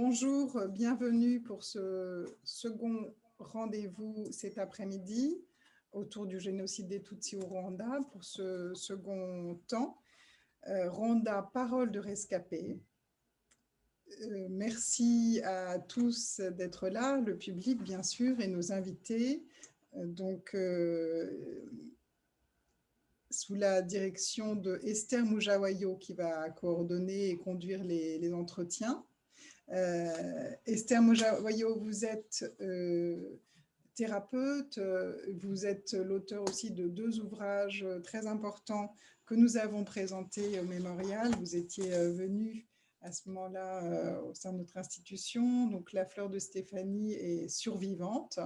Bonjour, bienvenue pour ce second rendez-vous cet après-midi autour du génocide des Tutsis au Rwanda pour ce second temps. Rwanda, parole de rescapés. Merci à tous d'être là, le public bien sûr et nos invités. Sous la direction de Esther Moujawayo qui va coordonner et conduire les entretiens. Esther Moujawayo, vous êtes thérapeute, vous êtes l'auteur aussi de 2 ouvrages très importants que nous avons présentés au Mémorial. Vous étiez venu à ce moment-là au sein de notre institution, donc La fleur de Stéphanie et Survivante.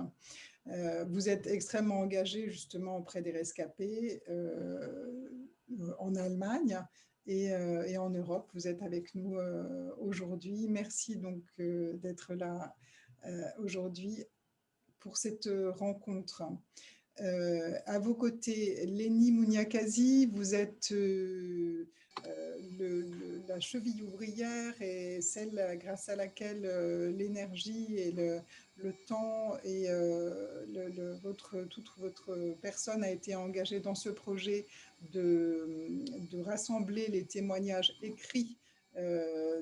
Vous êtes extrêmement engagé justement auprès des rescapés en Allemagne et en Europe. Vous êtes avec nous aujourd'hui. Merci donc d'être là aujourd'hui pour cette rencontre. À vos côtés, Lénie Mouniakazi, vous êtes la cheville ouvrière et celle grâce à laquelle l'énergie et le temps et toute votre personne a été engagée dans ce projet de rassembler les témoignages écrits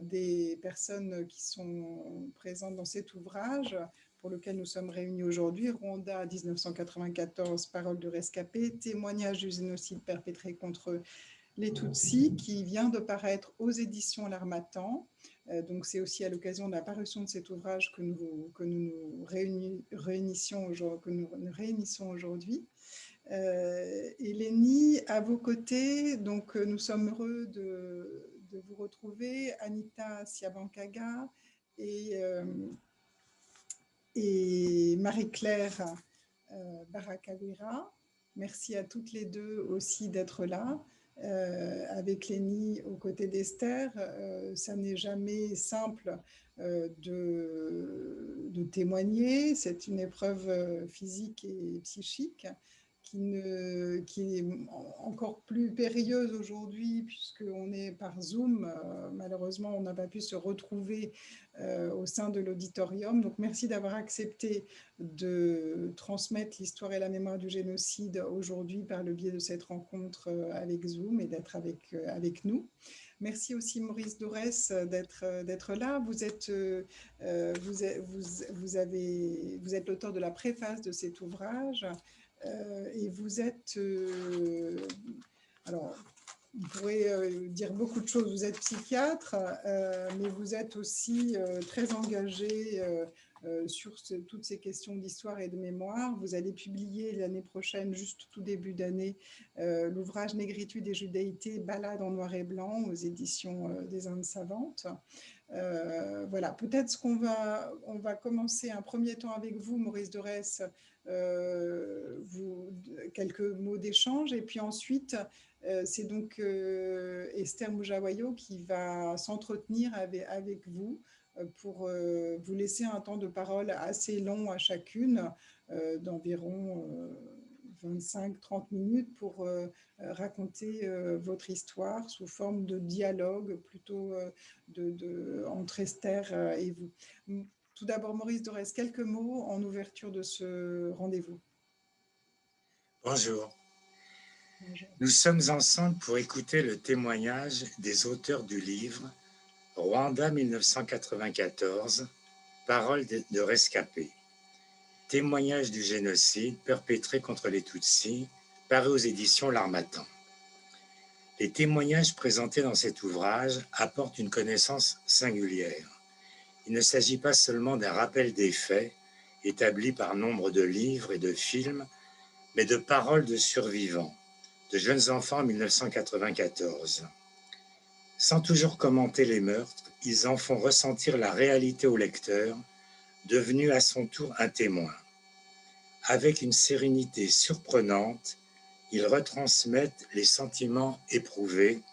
des personnes qui sont présentes dans cet ouvrage pour lequel nous sommes réunis aujourd'hui, Rwanda 1994, parole de rescapés, témoignage du génocide perpétré contre les Tutsis, qui vient de paraître aux éditions L'Harmattan. Donc c'est aussi à l'occasion de la parution de cet ouvrage que nous réunissons aujourd'hui. Et Lénie, à vos côtés, donc nous sommes heureux de vous retrouver, Anita Siabankaga et Marie-Claire Barakawira. Merci à toutes les deux aussi d'être là. Avec Lénie aux côtés d'Esther, ça n'est jamais simple de témoigner. C'est une épreuve physique et psychique qui est encore plus périlleuse aujourd'hui puisqu'on est par Zoom. Malheureusement, on n'a pas pu se retrouver au sein de l'auditorium. Donc, merci d'avoir accepté de transmettre l'histoire et la mémoire du génocide aujourd'hui par le biais de cette rencontre avec Zoom et d'être avec nous. Merci aussi Maurice Dorès d'être là. Vous êtes l'auteur de la préface de cet ouvrage et vous êtes... alors, on pourrait dire beaucoup de choses. Vous êtes psychiatre, mais vous êtes aussi très engagé sur toutes ces questions d'histoire et de mémoire. Vous allez publier l'année prochaine, juste tout début d'année, l'ouvrage Négritude et Judaïté, balade en noir et blanc aux éditions des Indes savantes. Voilà, peut-être qu'on va commencer un premier temps avec vous, Maurice Dorès, quelques mots d'échange, et puis ensuite, c'est donc Esther Moujawayo qui va s'entretenir avec vous pour vous laisser un temps de parole assez long à chacune, d'environ 25-30 minutes pour raconter votre histoire sous forme de dialogue plutôt entre Esther et vous. Tout d'abord, Maurice Dorès, quelques mots en ouverture de ce rendez-vous. Bonjour. Nous sommes ensemble pour écouter le témoignage des auteurs du livre Rwanda 1994, parole de rescapés. Témoignage du génocide perpétré contre les Tutsis, paru aux éditions L'Harmattan. Les témoignages présentés dans cet ouvrage apportent une connaissance singulière. Il ne s'agit pas seulement d'un rappel des faits, établis par nombre de livres et de films, mais de paroles de survivants, de jeunes enfants en 1994. Sans toujours commenter les meurtres, ils en font ressentir la réalité au lecteur, devenu à son tour un témoin. Avec une sérénité surprenante, ils retransmettent les sentiments éprouvés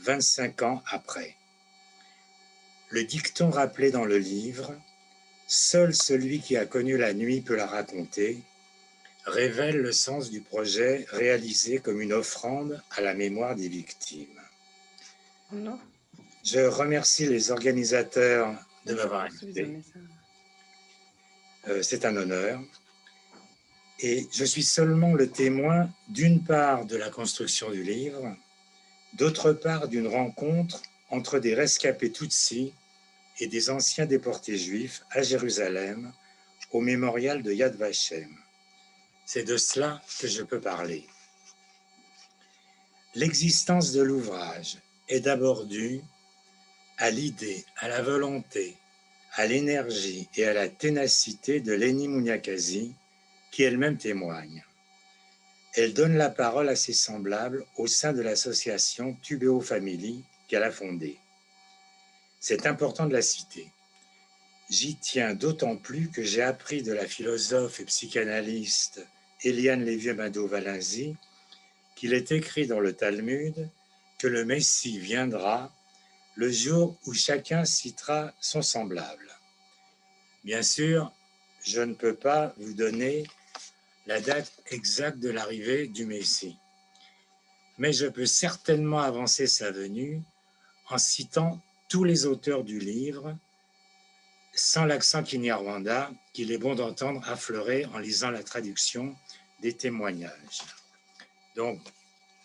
25 ans après. Le dicton rappelé dans le livre, « Seul celui qui a connu la nuit peut la raconter », révèle le sens du projet réalisé comme une offrande à la mémoire des victimes. Non. Je remercie les organisateurs de m'avoir invité. C'est un honneur. Et je suis seulement le témoin d'une part de la construction du livre, d'autre part d'une rencontre entre des rescapés Tutsis et des anciens déportés juifs à Jérusalem, au mémorial de Yad Vashem. C'est de cela que je peux parler. L'existence de l'ouvrage est d'abord due à l'idée, à la volonté, à l'énergie et à la ténacité de Lénie Mouniakazi, qui elle-même témoigne. Elle donne la parole à ses semblables au sein de l'association Tubeo Family qu'elle a fondée. C'est important de la citer. J'y tiens d'autant plus que j'ai appris de la philosophe et psychanalyste Eliane Lévieux-Mado-Valenzi qu'il est écrit dans le Talmud que le Messie viendra le jour où chacun citera son semblable. Bien sûr, je ne peux pas vous donner la date exacte de l'arrivée du Messie, mais je peux certainement avancer sa venue en citant tous les auteurs du livre, sans l'accent kinyarwanda qu'il est bon d'entendre affleurer en lisant la traduction des témoignages. Donc,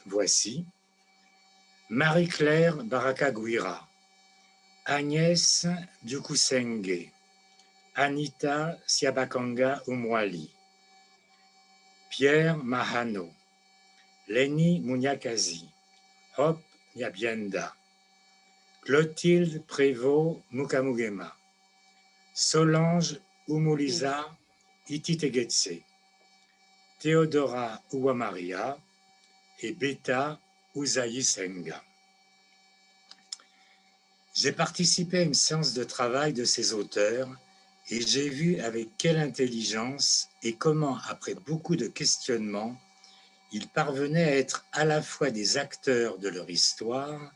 voici Marie-Claire Baraka-Guira, Agnès Dukusenge, Anita Siabakanga Umwali, Pierre Mahano, Lénie Mouniakazi, Hop Nyabienda, Clotilde Prévost-Mukamugema, Solange Umuliza Ititegetse, Théodora Uwamaria et Beta Uzayisenga. J'ai participé à une séance de travail de ces auteurs et j'ai vu avec quelle intelligence et comment, après beaucoup de questionnements, ils parvenaient à être à la fois des acteurs de leur histoire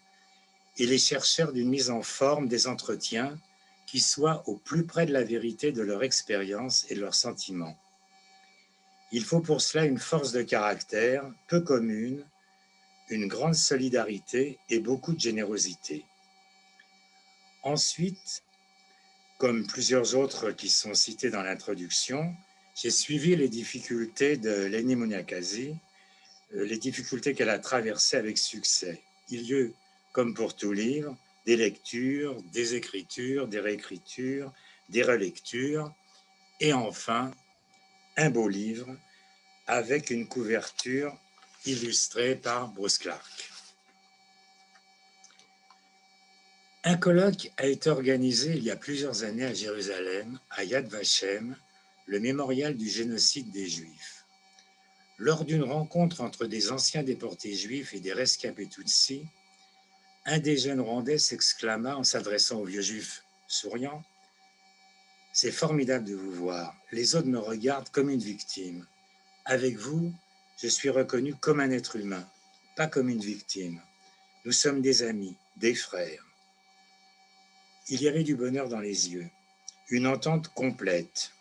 et les chercheurs d'une mise en forme des entretiens qui soient au plus près de la vérité de leur expérience et de leurs sentiments. Il faut pour cela une force de caractère peu commune, une grande solidarité et beaucoup de générosité. Ensuite, comme plusieurs autres qui sont cités dans l'introduction, j'ai suivi les difficultés de Lénie Mouniakazi, les difficultés qu'elle a traversées avec succès. Il y a eu, comme pour tout livre, des lectures, des écritures, des réécritures, des relectures, et enfin, un beau livre avec une couverture illustrée par Bruce Clark. Un colloque a été organisé il y a plusieurs années à Jérusalem, à Yad Vashem, le mémorial du génocide des Juifs. Lors d'une rencontre entre des anciens déportés juifs et des rescapés Tutsis, un des jeunes Rwandais s'exclama en s'adressant au vieux juif souriant : « C'est formidable de vous voir. Les autres me regardent comme une victime. Avec vous, je suis reconnu comme un être humain, pas comme une victime. Nous sommes des amis, des frères. » Il y avait du bonheur dans les yeux, une entente complète.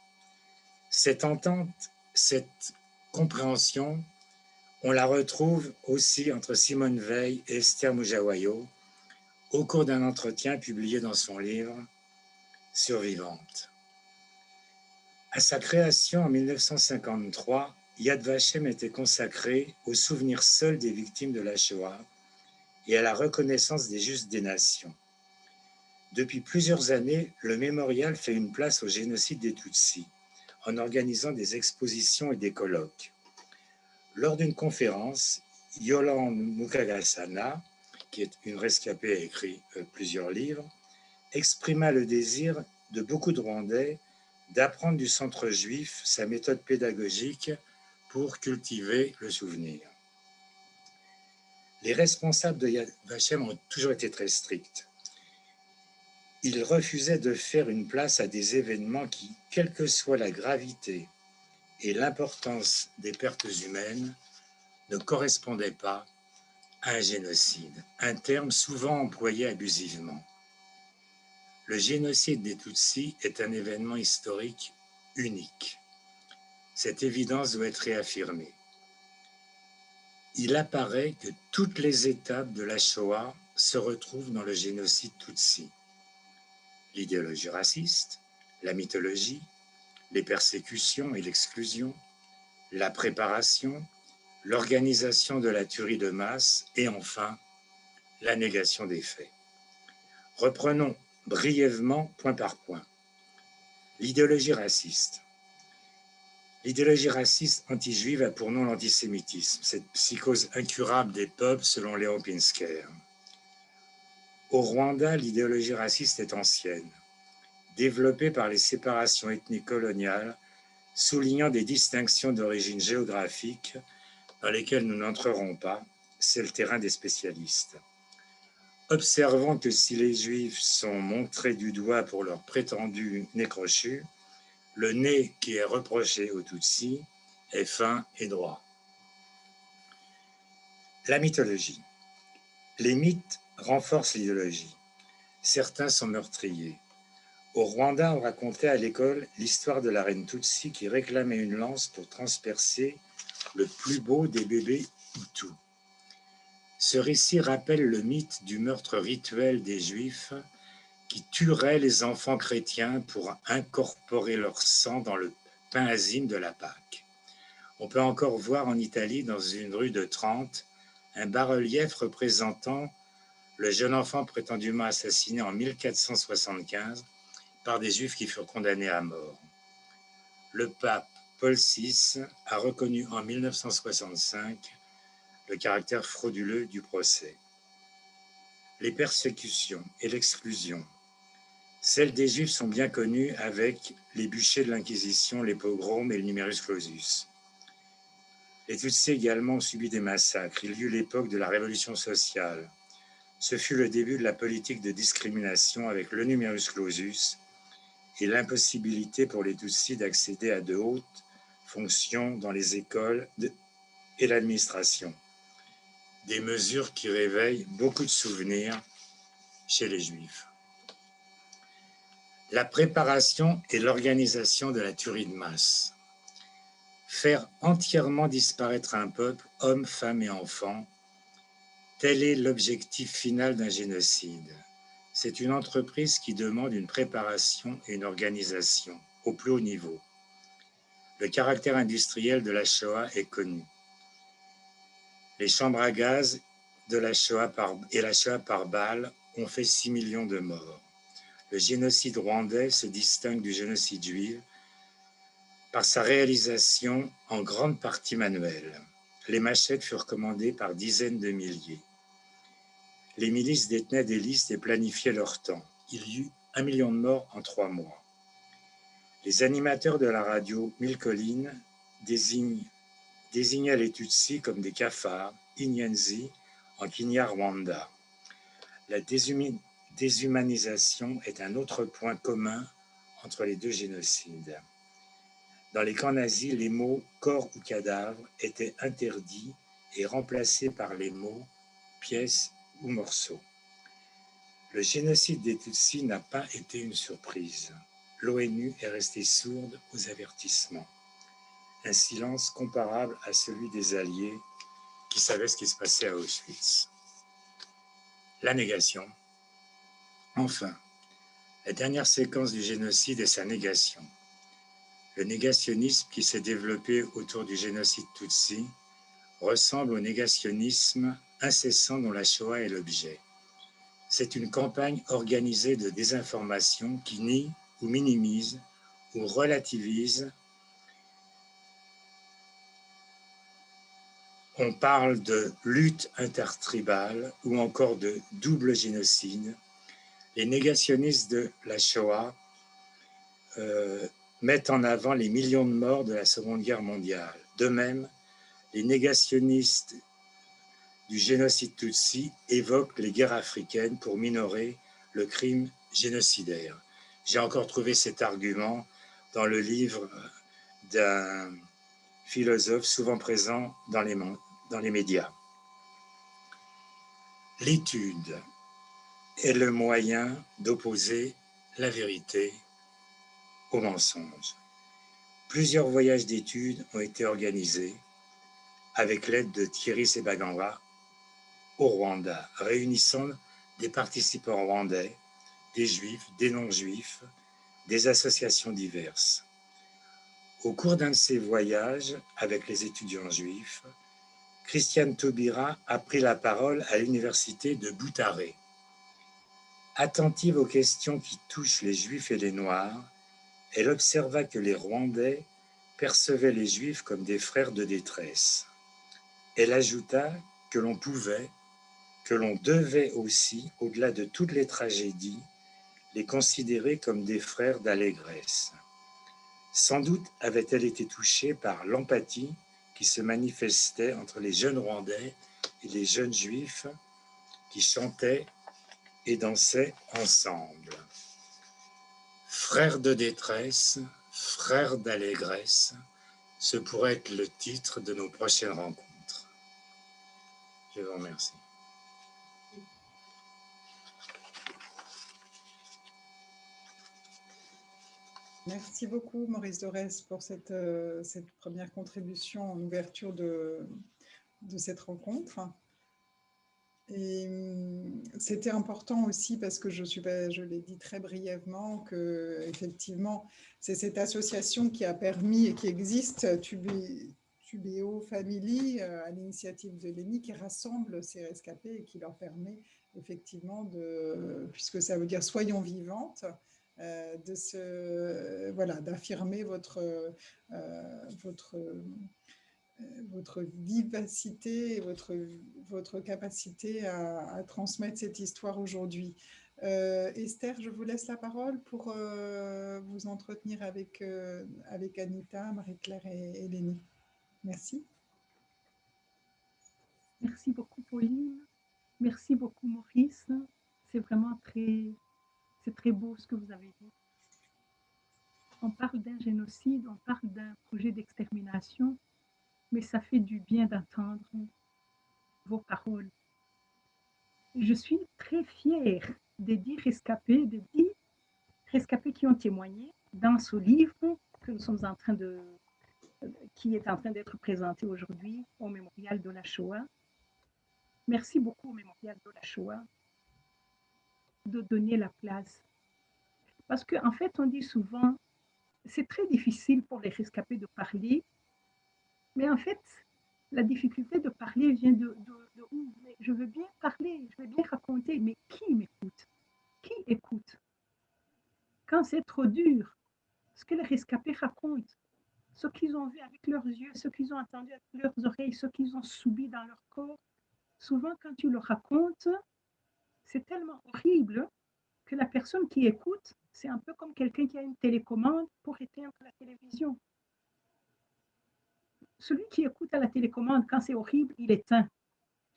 Cette entente, cette compréhension, on la retrouve aussi entre Simone Veil et Esther Mujawayo au cours d'un entretien publié dans son livre « Survivante ». À sa création en 1953, Yad Vashem était consacré au souvenir seul des victimes de la Shoah et à la reconnaissance des justes des nations. Depuis plusieurs années, le mémorial fait une place au génocide des Tutsis en organisant des expositions et des colloques. Lors d'une conférence, Yolande Mukagasana, qui est une rescapée, a écrit plusieurs livres, exprima le désir de beaucoup de Rwandais d'apprendre du centre juif sa méthode pédagogique pour cultiver le souvenir. Les responsables de Yad Vashem ont toujours été très stricts. Ils refusaient de faire une place à des événements qui, quelle que soit la gravité et l'importance des pertes humaines, ne correspondaient pas à un génocide, un terme souvent employé abusivement. Le génocide des Tutsis est un événement historique unique. Cette évidence doit être réaffirmée. Il apparaît que toutes les étapes de la Shoah se retrouvent dans le génocide Tutsi. l'idéologie raciste, la mythologie, les persécutions et l'exclusion, la préparation, l'organisation de la tuerie de masse et enfin la négation des faits. Reprenons brièvement point par point. L'idéologie raciste. L'idéologie raciste anti-juive a pour nom l'antisémitisme, cette psychose incurable des peuples selon Léon Pinsker. Au Rwanda, l'idéologie raciste est ancienne, développée par les séparations ethniques coloniales, soulignant des distinctions d'origine géographique dans lesquelles nous n'entrerons pas, c'est le terrain des spécialistes. Observons que si les Juifs sont montrés du doigt pour leur prétendu nez crochu, le nez qui est reproché aux Tutsis est fin et droit. La mythologie. Les mythes renforcent l'idéologie. Certains sont meurtriers. Au Rwanda, on racontait à l'école l'histoire de la reine Tutsi qui réclamait une lance pour transpercer le plus beau des bébés Hutus. Ce récit rappelle le mythe du meurtre rituel des Juifs qui tueraient les enfants chrétiens pour incorporer leur sang dans le pain azime de la Pâque. On peut encore voir en Italie, dans une rue de Trente, un bas-relief représentant le jeune enfant prétendument assassiné en 1475 par des Juifs qui furent condamnés à mort. Le pape Paul VI a reconnu en 1965 le caractère frauduleux du procès. Les persécutions et l'exclusion. Celles des Juifs sont bien connues avec les bûchers de l'Inquisition, les pogroms et le numerus clausus. Les Tutsis également ont subi des massacres. Il y eut l'époque de la révolution sociale. Ce fut le début de la politique de discrimination avec le numerus clausus et l'impossibilité pour les Tutsis d'accéder à de hautes fonctions dans les écoles et l'administration. Des mesures qui réveillent beaucoup de souvenirs chez les Juifs. La préparation et l'organisation de la tuerie de masse. Faire entièrement disparaître un peuple, hommes, femmes et enfants, tel est l'objectif final d'un génocide. C'est une entreprise qui demande une préparation et une organisation au plus haut niveau. Le caractère industriel de la Shoah est connu. Les chambres à gaz de la Shoah et la Shoah par balle ont fait 6 millions de morts. Le génocide rwandais se distingue du génocide juif par sa réalisation en grande partie manuelle. Les machettes furent commandées par dizaines de milliers. Les milices détenaient des listes et planifiaient leur temps. Il y eut 1 million de morts en 3 mois. Les animateurs de la radio Mille Collines désignaient les Tutsis comme des cafards, Inyenzi, en Kinyarwanda. La déshumanisation est un autre point commun entre les deux génocides. Dans les camps nazis, les mots corps ou cadavre étaient interdits et remplacés par les mots pièces ou morceaux. Le génocide des Tutsis n'a pas été une surprise. L'ONU est restée sourde aux avertissements. Un silence comparable à celui des Alliés qui savaient ce qui se passait à Auschwitz. La négation. Enfin, la dernière séquence du génocide est sa négation. Le négationnisme qui s'est développé autour du génocide Tutsi ressemble au négationnisme incessant dont la Shoah est l'objet. C'est une campagne organisée de désinformation qui nie ou minimise ou relativise. On parle de lutte intertribale ou encore de double génocide. Les négationnistes de la Shoah mettent en avant les millions de morts de la Seconde Guerre mondiale. De même, les négationnistes du génocide Tutsi évoquent les guerres africaines pour minorer le crime génocidaire. J'ai encore trouvé cet argument dans le livre d'un philosophe souvent présent dans les médias. L'étude est le moyen d'opposer la vérité au mensonge. Plusieurs voyages d'études ont été organisés avec l'aide de Thierry Sebagamba au Rwanda, réunissant des participants rwandais, des juifs, des non-juifs, des associations diverses. Au cours d'un de ses voyages avec les étudiants juifs, Christiane Taubira a pris la parole à l'université de Butare. Attentive aux questions qui touchent les Juifs et les Noirs, elle observa que les Rwandais percevaient les Juifs comme des frères de détresse. Elle ajouta que l'on pouvait, que l'on devait aussi, au-delà de toutes les tragédies, les considérer comme des frères d'allégresse. Sans doute avait-elle été touchée par l'empathie qui se manifestait entre les jeunes Rwandais et les jeunes Juifs qui chantaient et dansaient ensemble. Frères de détresse, frères d'allégresse, ce pourrait être le titre de nos prochaines rencontres. Je vous remercie. Merci beaucoup, Maurice Dorès, pour cette première contribution en ouverture de cette rencontre. Et c'était important aussi parce que je l'ai dit très brièvement, que effectivement, c'est cette association qui a permis et qui existe, Tubéo Family, à l'initiative de Lénie, qui rassemble ces rescapés et qui leur permet effectivement puisque ça veut dire soyons vivantes, d'affirmer votre vivacité et votre capacité à transmettre cette histoire aujourd'hui. Esther, je vous laisse la parole pour vous entretenir avec Anita, Marie-Claire et Lénie. Merci. Merci beaucoup, Pauline. Merci beaucoup, Maurice. C'est vraiment très beau ce que vous avez dit. On parle d'un génocide, on parle d'un projet d'extermination, mais ça fait du bien d'entendre vos paroles. Je suis très fière des 10 rescapés, qui ont témoigné dans ce livre que nous sommes qui est en train d'être présenté aujourd'hui au Mémorial de la Shoah. Merci beaucoup au Mémorial de la Shoah de donner la place. Parce qu'en fait, on dit souvent, c'est très difficile pour les rescapés de parler, mais en fait, la difficulté de parler vient de où? Mais je veux bien parler, je veux bien raconter, mais qui m'écoute? Qui écoute? Quand c'est trop dur, ce que les rescapés racontent, ce qu'ils ont vu avec leurs yeux, ce qu'ils ont entendu avec leurs oreilles, ce qu'ils ont subi dans leur corps, souvent quand tu le racontes, c'est tellement horrible que la personne qui écoute, c'est un peu comme quelqu'un qui a une télécommande pour éteindre la télévision. Celui qui écoute à la télécommande, quand c'est horrible, il éteint.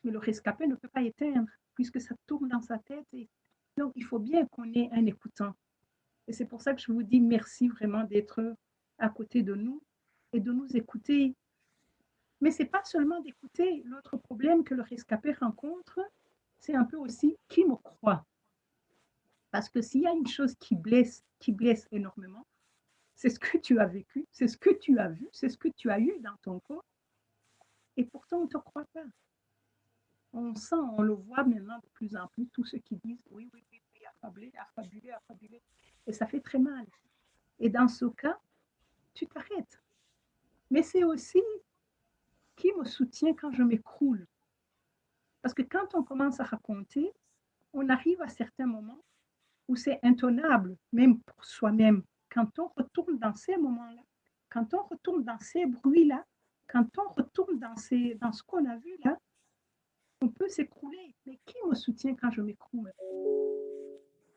Mais le rescapé ne peut pas éteindre, puisque ça tourne dans sa tête. Et donc, il faut bien qu'on ait un écoutant. Et c'est pour ça que je vous dis merci vraiment d'être à côté de nous et de nous écouter. Mais ce n'est pas seulement d'écouter. L'autre problème que le rescapé rencontre, c'est un peu aussi qui me croit. Parce que s'il y a une chose qui blesse énormément, c'est ce que tu as vécu, c'est ce que tu as vu, c'est ce que tu as eu dans ton corps. Et pourtant, on ne te croit pas. On sent, on le voit maintenant de plus en plus, tous ceux qui disent oui, affablé. Et ça fait très mal. Et dans ce cas, tu t'arrêtes. Mais c'est aussi qui me soutient quand je m'écroule. Parce que quand on commence à raconter, on arrive à certains moments où c'est intenable, même pour soi-même. Quand on retourne dans ces moments-là, quand on retourne dans ces bruits-là, quand on retourne dans ce qu'on a vu là, on peut s'écrouler. Mais qui me soutient quand je m'écroule?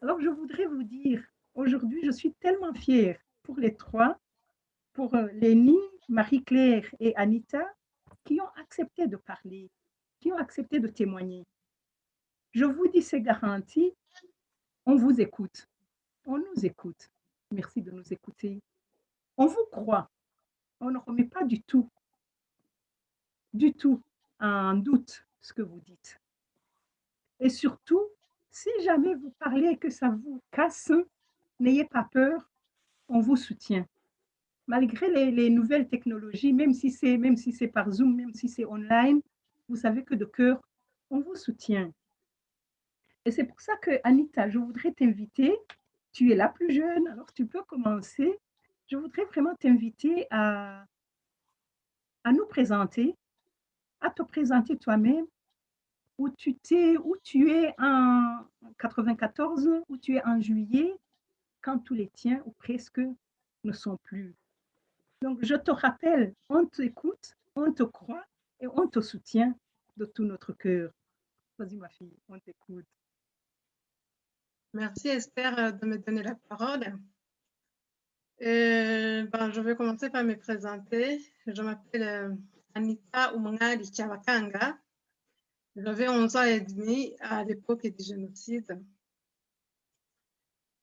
Alors, je voudrais vous dire, aujourd'hui, je suis tellement fière pour les trois, pour Lénie, Marie-Claire et Anita, qui ont accepté de parler, qui ont accepté de témoigner. Je vous dis, c'est garanti, on vous écoute, on nous écoute. Merci de nous écouter. On vous croit, on ne remet pas du tout en doute ce que vous dites. Et surtout, si jamais vous parlez et que ça vous casse, n'ayez pas peur, on vous soutient. Malgré les nouvelles technologies, même si c'est par Zoom, même si c'est online, vous savez que de cœur, on vous soutient. Et c'est pour ça que, Anita, je voudrais t'inviter, tu es la plus jeune, alors tu peux commencer. Je voudrais vraiment t'inviter à nous présenter, à te présenter toi-même, où tu es en 94, où tu es en juillet, quand tous les tiens, ou presque, ne sont plus. Donc, je te rappelle, on t'écoute, on te croit et on te soutient de tout notre cœur. Vas-y, ma fille, on t'écoute. Merci Esther de me donner la parole. Je vais commencer par me présenter. Je m'appelle Anita Umangari Kiabakanga. J'avais 11 ans et demi à l'époque du génocide.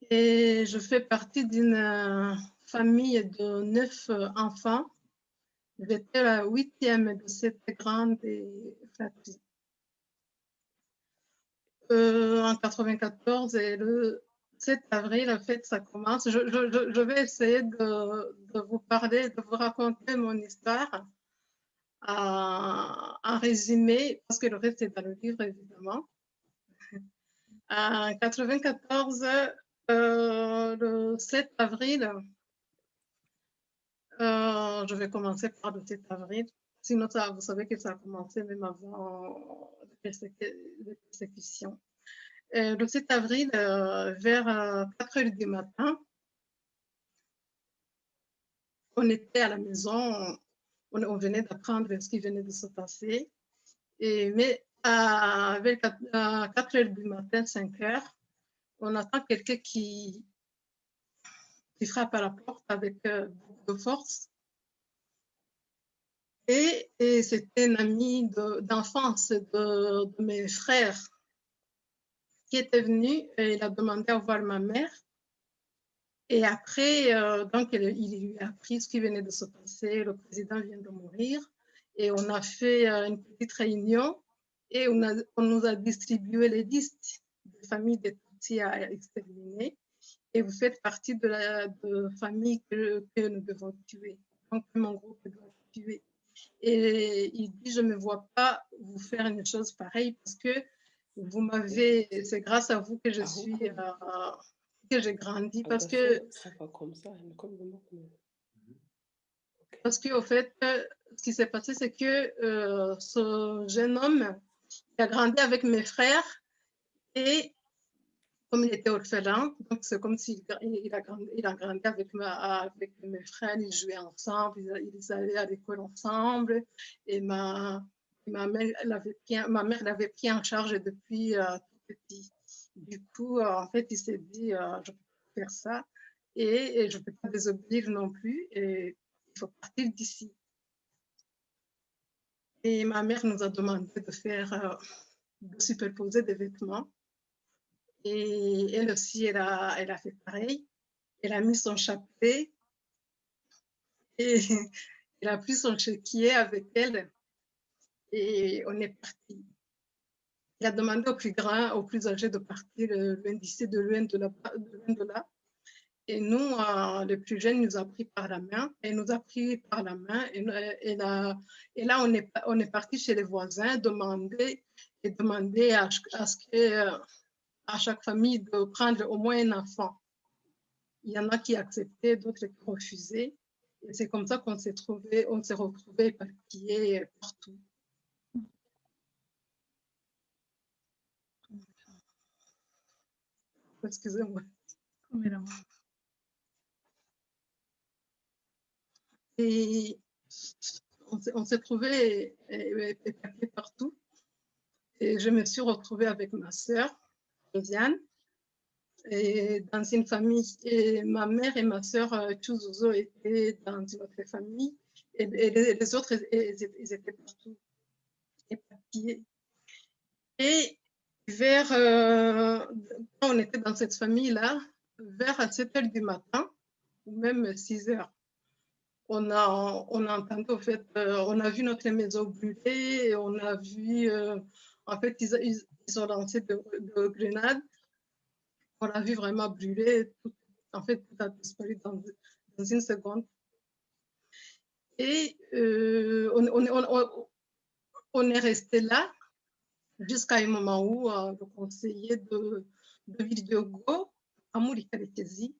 Et je fais partie d'une famille de 9 enfants. J'étais la 8e de cette grande fratrie. En 94 et le 7 avril, en fait, ça commence. Je vais essayer de vous parler, de vous raconter mon histoire en résumé, parce que le reste est dans le livre, évidemment. En 94, le 7 avril, je vais commencer par le 7 avril. Sinon, vous savez que ça a commencé même avant les persécutions. Le 7 avril, vers 4 heures du matin, on était à la maison, on venait d'apprendre ce qui venait de se passer. Mais vers 4 heures du matin, 5 heures, on attend quelqu'un qui frappe à la porte avec beaucoup de force. Et c'était un ami d'enfance de mes frères qui était venu et il a demandé à voir ma mère. Et après, donc, il lui a appris ce qui venait de se passer. Le président vient de mourir. Et on a fait une petite réunion et on nous a distribué les listes des familles des Tutsis à exterminer. Et vous faites partie de la famille que nous devons tuer. Donc, mon groupe doit tuer. Et il dit, je ne me vois pas vous faire une chose pareille parce que vous m'avez, c'est grâce à vous que je suis, que j'ai grandi. Parce que, au fait, ce qui s'est passé, c'est que ce jeune homme, il a grandi avec mes frères et comme il était orphelin, donc c'est comme s'il a grandi avec mes frères, ils jouaient ensemble, ils allaient à l'école ensemble. Et ma mère l'avait pris en charge depuis tout petit. Du coup, en fait, il s'est dit, je peux pas faire ça et je ne peux pas désobéir non plus et il faut partir d'ici. Et ma mère nous a demandé de superposer des vêtements. Et elle aussi, elle a fait pareil. Elle a mis son chapelet et elle a pris son chéquier avec elle et on est parti. Il a demandé aux plus grands, aux plus âgés de partir loin d'ici, de loin de là. Et nous, les plus jeunes, nous a pris par la main. Elle nous a pris par la main et là, on est parti chez les voisins demander à ce que à chaque famille de prendre au moins un enfant. Il y en a qui acceptaient, d'autres qui refusaient. Et c'est comme ça qu'on s'est retrouvés éparpillés partout. Excusez-moi. Et on s'est trouvés éparpillés partout. Et je me suis retrouvée avec ma sœur, Josiane, et dans une famille. Et ma mère et ma sœur Chuzuzo étaient dans une autre famille. Et les autres, ils étaient partout éparpillés. Et quand on était dans cette famille-là, vers 7 heures du matin, ou même 6 heures, on a entendu, en fait, on a vu notre maison brûler, et on a vu, en fait, ils ont lancé de grenades. On a vu vraiment brûler, en fait, tout a disparu dans une seconde. Et on est resté là, jusqu'à un moment où le conseiller de Virgogo, Amouri Karekezi,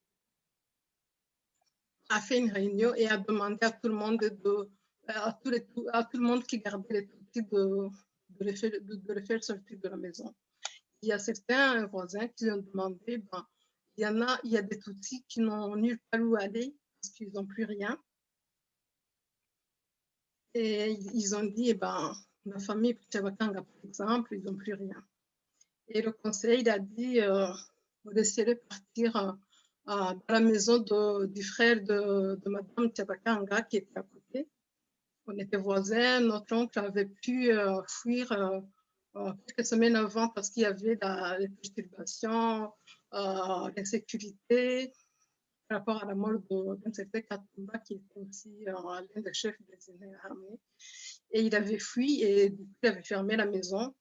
a fait une réunion et a demandé à tout le monde à tout le monde qui gardait les petits de le faire sortir de la maison. Il y a certains voisins qui ont demandé, ben, il y a des Tutsis qui n'ont nulle part où aller parce qu'ils n'ont plus rien. Et ils ont dit, ben, la famille Tchabakanga, par exemple, ils n'ont plus rien. Et le conseil a dit, laissez-les partir dans la maison du frère de Madame Tchabakanga qui était à côté. On était voisins, notre oncle avait pu fuir quelques semaines avant parce qu'il y avait les perturbations, l'insécurité par rapport à la mort d'un certain Katumba qui était aussi l'un des chefs des armées. Et il avait fui et du coup, il avait fermé la maison.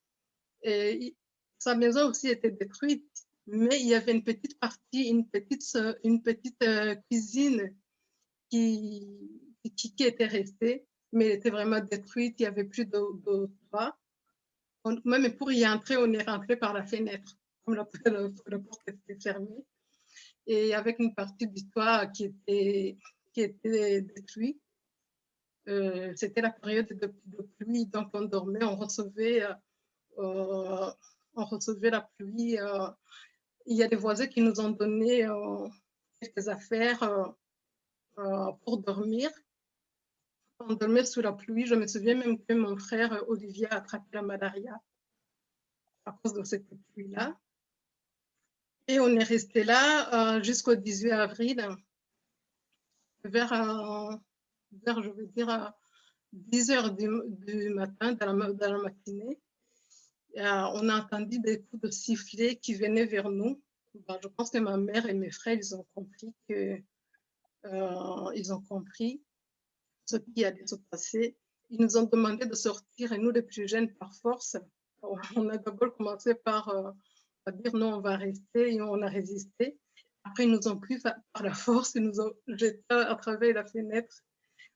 Et sa maison aussi était détruite, mais il y avait une petite partie, une petite cuisine qui était restée, mais elle était vraiment détruite, il n'y avait plus de toit. Même pour y entrer, on est rentré par la fenêtre, comme la porte était fermée. Et avec une partie du toit qui était détruite. C'était la période de pluie, donc on dormait, on recevait la pluie. Il y a des voisins qui nous ont donné quelques affaires pour dormir. On dormait sous la pluie. Je me souviens même que mon frère Olivier a attrapé la malaria à cause de cette pluie-là. Et on est resté là jusqu'au 18 avril, vers je veux dire, 10 heures du matin, dans la matinée. On a entendu des coups de sifflet qui venaient vers nous. Ben, je pense que ma mère et mes frères, ils ont compris ce qui allait se passer. Ils nous ont demandé de sortir, et nous, les plus jeunes, par force. On a d'abord commencé par dire non, on va rester, et on a résisté. Après, ils nous ont pris par la force, ils nous ont jetés à travers la fenêtre,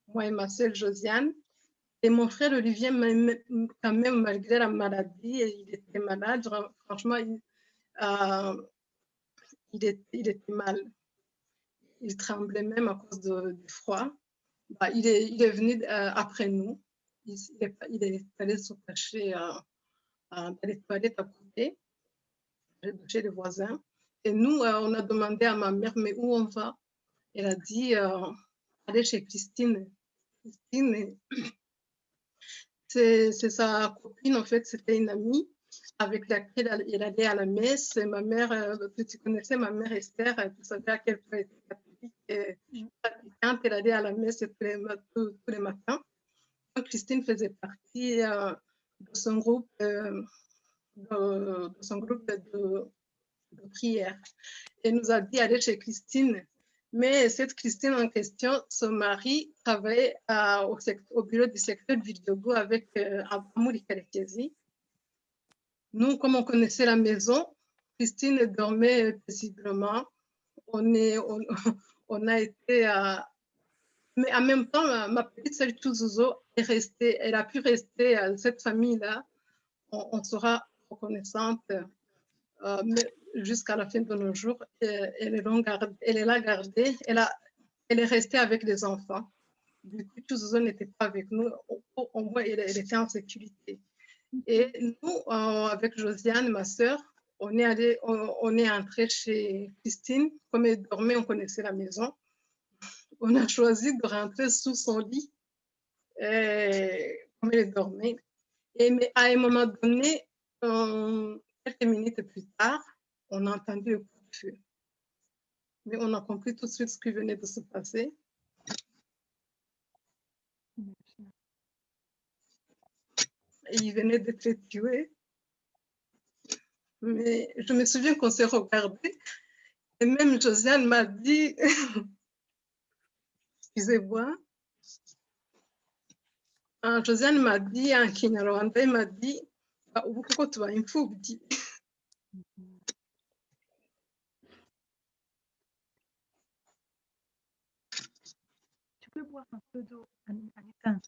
moi et ma sœur Josiane. Et mon frère Olivier, quand même, malgré la maladie, il était malade. Franchement, il était mal. Il tremblait même à cause du froid. Bah, il est venu après nous. Il est allé se cacher dans les toilettes à côté, chez les voisins. Et nous, on a demandé à ma mère, mais où on va? Elle a dit, allez chez Christine. Christine, c'est sa copine, en fait, c'était une amie avec laquelle elle allait à la messe. Et ma mère, tu connaissais ma mère Esther, tu savais à quel point elle était catholique. Et quand elle allait à la messe tous les matins, donc Christine faisait partie de son groupe, de prière. Elle nous a dit aller chez Christine. Mais cette Christine en question, son mari travaillait au bureau du secteur de Virgogo avec Amouri Karekezi. Nous, comme on connaissait la maison, Christine dormait paisiblement. On a été mais en même temps, ma petite sœur Tuzuzo est restée, elle a pu rester à cette famille-là. On sera reconnaissante jusqu'à la fin de nos jours. Elle est là gardée. Elle est restée avec les enfants. Du coup, Tuzuzo n'était pas avec nous. Au moins, elle était en sécurité. Et nous, avec Josiane, ma sœur, on est entré chez Christine. Comme elle dormait, on connaissait la maison. On a choisi de rentrer sous son lit, comme elle dormait. Mais à un moment donné, quelques minutes plus tard, on a entendu le coup de feu. Mais on a compris tout de suite ce qui venait de se passer. Et il venait d'être tué. Mais je me souviens qu'on s'est regardé. Et même Josiane m'a dit, excusez-moi, Josiane m'a dit en Kinyarwanda, il m'a dit, ubu koko tubaye imfubyi. Tu peux boire un peu d'eau, Anita.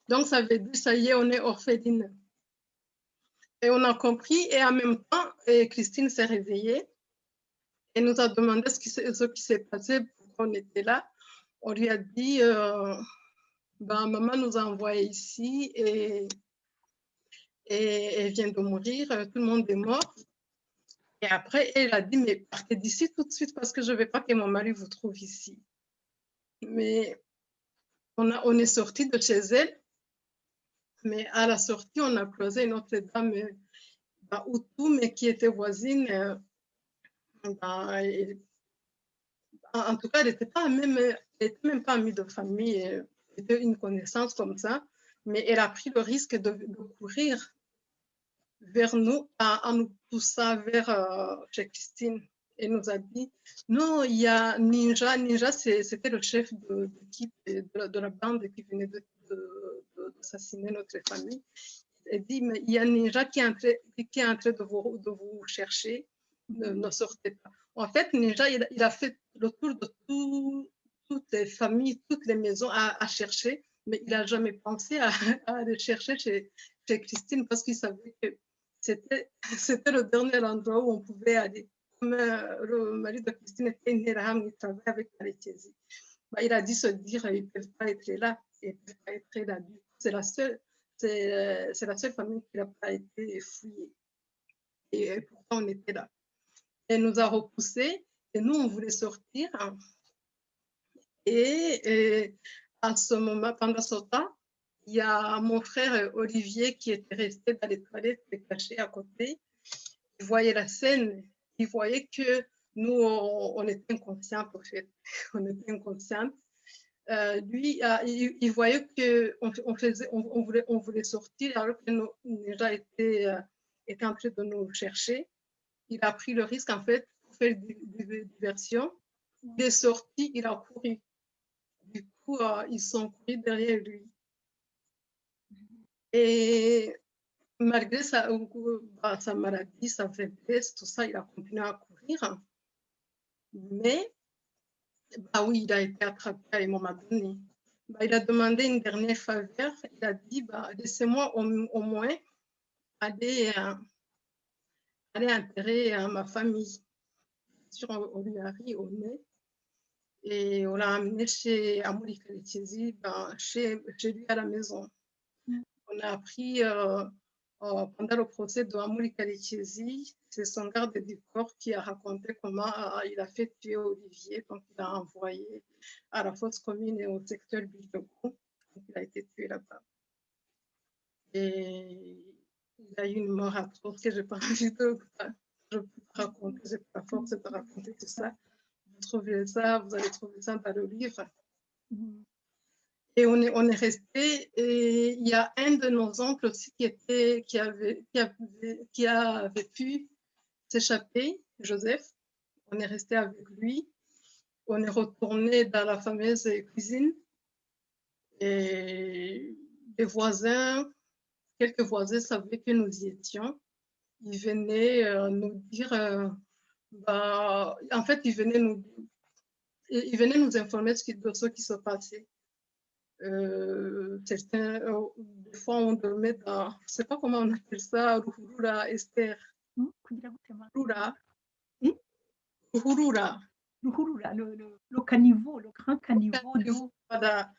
Donc, ça veut dire, ça y est, on est orpheline. Et on a compris, et en même temps, Christine s'est réveillée et nous a demandé ce qui s'est passé, pourquoi on était là. On lui a dit, maman nous a envoyés ici et elle vient de mourir, tout le monde est mort. Et après, elle a dit, mais partez d'ici tout de suite parce que je ne veux pas que mon mari vous trouve ici. Mais on est sorti de chez elle, mais à la sortie, on a croisé une autre dame, Outou, mais qui était voisine. En tout cas, elle n'était même pas amie de famille, elle était une connaissance comme ça, mais elle a pris le risque de courir vers nous, en nous poussant vers chez Christine. Elle nous a dit, non, il y a Ninja. Ninja, c'était le chef de l'équipe de la bande qui venait d'assassiner notre famille. Elle dit, mais il y a Ninja qui est en train de vous chercher, ne sortez pas. En fait, Ninja, il a fait le tour de toutes les familles, toutes les maisons à chercher, mais il n'a jamais pensé à aller chercher chez Christine parce qu'il savait que c'était le dernier endroit où on pouvait aller. Comme le mari de Christine était une Néraham, il travaillait avec Malétiesi. Il a dit se dire, ils ne peuvent pas être là, ils ne peuvent pas être là. C'est la seule famille qui n'a pas été fouillée. Et pourtant, on était là. Elle nous a repoussés et nous, on voulait sortir. Et à ce moment, pendant ce temps, il y a mon frère Olivier qui était resté dans les toilettes, caché à côté. Il voyait la scène, il voyait que nous, on était inconscients, en fait. On était inconscients. Lui, il voyait qu'on voulait sortir alors que nous déjà était en train de nous chercher. Il a pris le risque, en fait, pour faire des diversions. Il est sorti, il a couru. Du coup, ils sont courus derrière lui. Et malgré sa maladie, sa faiblesse, tout ça, il a continué à courir. Mais, oui, il a été attrapé à un moment donné. Il a demandé une dernière faveur. Il a dit, laissez-moi au moins aller enterrer ma famille. On lui a ri au nez. Et on l'a amené chez Amouri Kalichezi, chez lui à la maison. On a appris pendant le procès de Amouri Kalichezi, c'est son garde du corps qui a raconté comment il a fait tuer Olivier, donc il a envoyé à la fosse commune et au secteur Bildogo. Donc il a été tué là-bas. Et il a eu une mort atroce que je n'ai pas envie de raconter, je n'ai pas la force de raconter tout ça. Vous allez trouver ça dans le livre. Et on est resté, et il y a un de nos oncles aussi qui avait pu s'échapper, Joseph. On est resté avec lui. On est retourné dans la fameuse cuisine. Et quelques voisins savaient que nous y étions. Ils venaient nous dire, en fait, ils venaient nous informer de ce qui se passait. Certains, des fois, on dormait dans, je ne sais pas comment on appelle ça, Ruhurura, Esther. Ruhurura. Ruhurura. Le caniveau, le grand caniveau d'eau. Voilà.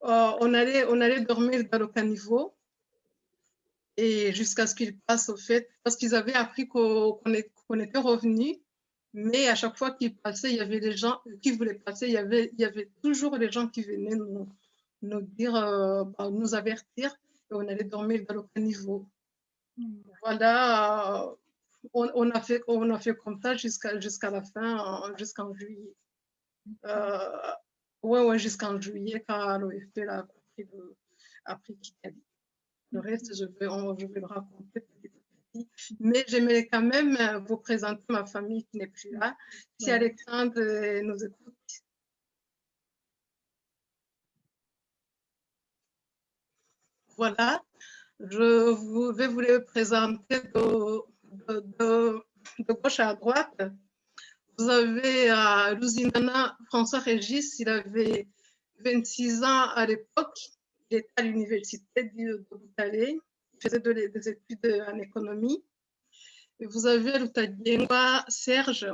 On allait dormir dans le caniveau et jusqu'à ce qu'il passe, au fait, parce qu'ils avaient appris qu'on était revenus, mais à chaque fois qu'ils passaient, il y avait des gens qui voulaient passer, il y avait toujours des gens qui venaient nous dire, nous avertir, et on allait dormir dans le caniveau. Voilà, on a fait comme ça jusqu'à la fin, jusqu'en juillet. Ouais, jusqu'en juillet, quand l'OFP a appris Kikali. Le reste, je vais le raconter petit à petit. Mais j'aimerais quand même vous présenter ma famille qui n'est plus là. Si Alexandre nous écoute. Voilà, je vais vous les présenter de gauche à droite. Vous avez Luzinana, François Régis, il avait 26 ans à l'époque. Il était à l'université de Butale. Il faisait des études en économie. Et vous avez Lutadiengwa Serge.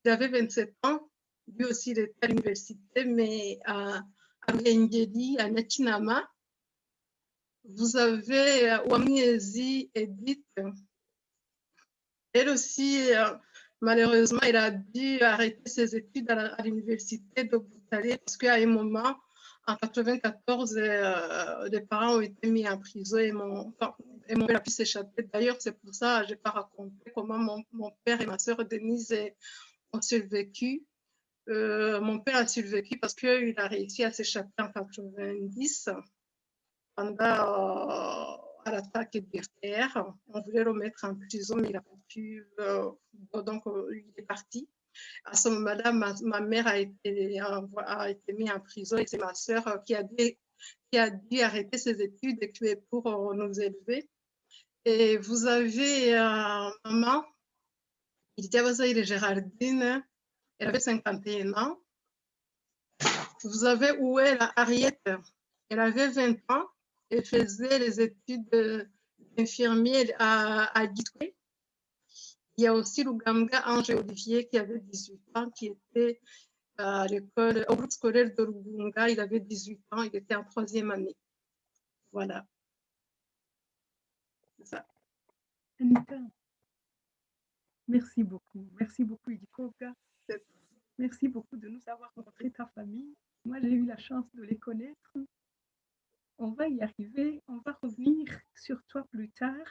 Il avait 27 ans. Lui aussi, il était à l'université, mais à Ruhengeri, à Nyakinama. Vous avez Wamniezi Edith. Elle aussi, malheureusement, elle a dû arrêter ses études à l'université de Butale parce qu'à un moment, en 1994, les parents ont été mis en prison et mon père a pu s'échapper. D'ailleurs, c'est pour ça que je n'ai pas raconté comment mon père et ma sœur Denise ont survécu. Mon père a survécu parce qu'il a réussi à s'échapper en 1990 pendant à l'attaque d'Irter. On voulait le mettre en prison, mais il n'a pas pu. Donc, il est parti. À ce moment-là, ma mère a été mise en prison et c'est ma sœur qui a dû arrêter ses études et qui est pour nous élever. Et vous avez maman, il était à Géraldine, elle avait 51 ans. Vous avez où est la Harriet, elle avait 20 ans. Elle faisait les études d'infirmière à Gitwe. Il y a aussi Lugambga Ange Olivier qui avait 18 ans, qui était à l'école, au groupe scolaire de Lugunga. Il avait 18 ans, il était en 3e année. Voilà. C'est ça. Anita, merci beaucoup. Merci beaucoup, Idikoga. Merci beaucoup de nous avoir montré ta famille. Moi, j'ai eu la chance de les connaître. On va y arriver. On va revenir sur toi plus tard.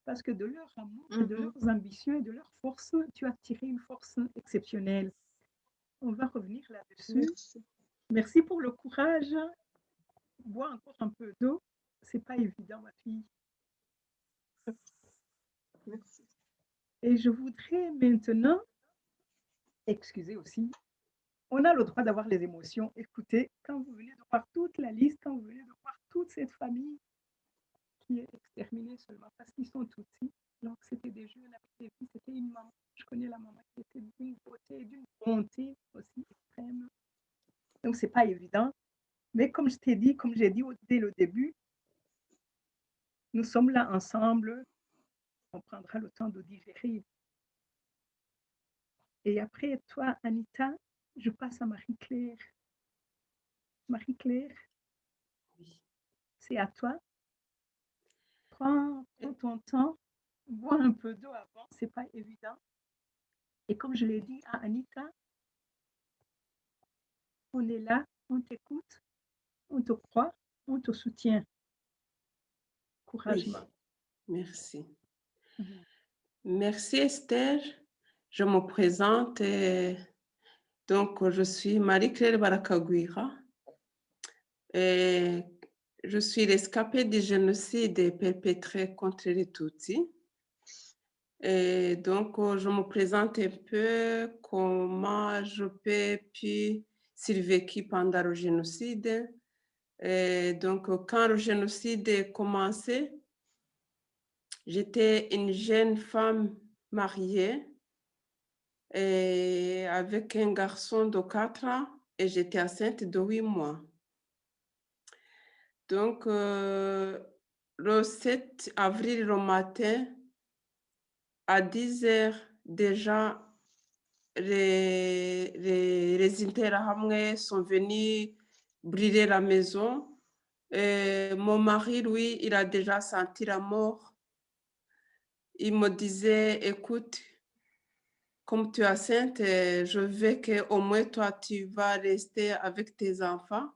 Parce que de leur amour, de leurs ambitions et de leur force, tu as tiré une force exceptionnelle. On va revenir là-dessus. Merci pour le courage. Bois encore un peu d'eau. C'est pas évident, ma fille. Merci. Et je voudrais maintenant, excusez aussi, on a le droit d'avoir les émotions. Écoutez, quand vous venez de voir toute la liste, quand vous venez de voir toute cette famille qui est exterminée seulement parce qu'ils sont tout petits, donc c'était des jeunes avec des filles, c'était une maman. Je connais la maman qui était d'une beauté, d'une bonté aussi extrême. Donc c'est pas évident. Mais comme je t'ai dit, comme j'ai dit dès le début, nous sommes là ensemble. On prendra le temps de digérer. Et après, toi, Anita, je passe à Marie-Claire. Marie-Claire, Oui. c'est à toi. Prends ton temps, bois un peu d'eau avant, c'est pas évident. Et comme je l'ai dit à Anita, on est là, on t'écoute, on te croit, on te soutient. Couragement. Oui. Merci. Mhm. Merci Esther. Je me présente. Donc, je suis Marie-Claire Barakagwira. Et je suis rescapée du génocide perpétré contre les Tutsis. Et donc, je me présente un peu comment je peux puis survécu pendant le génocide. Et donc, quand le génocide a commencé, j'étais une jeune femme mariée et avec un garçon de 4 ans et j'étais enceinte de 8 mois. Donc, le 7 avril le matin, à 10 heures, déjà, les Interahamwe sont venus brûler la maison. Et mon mari, lui, il a déjà senti la mort. Il me disait, écoute, comme tu es enceinte, je veux qu'au moins toi, tu vas rester avec tes enfants.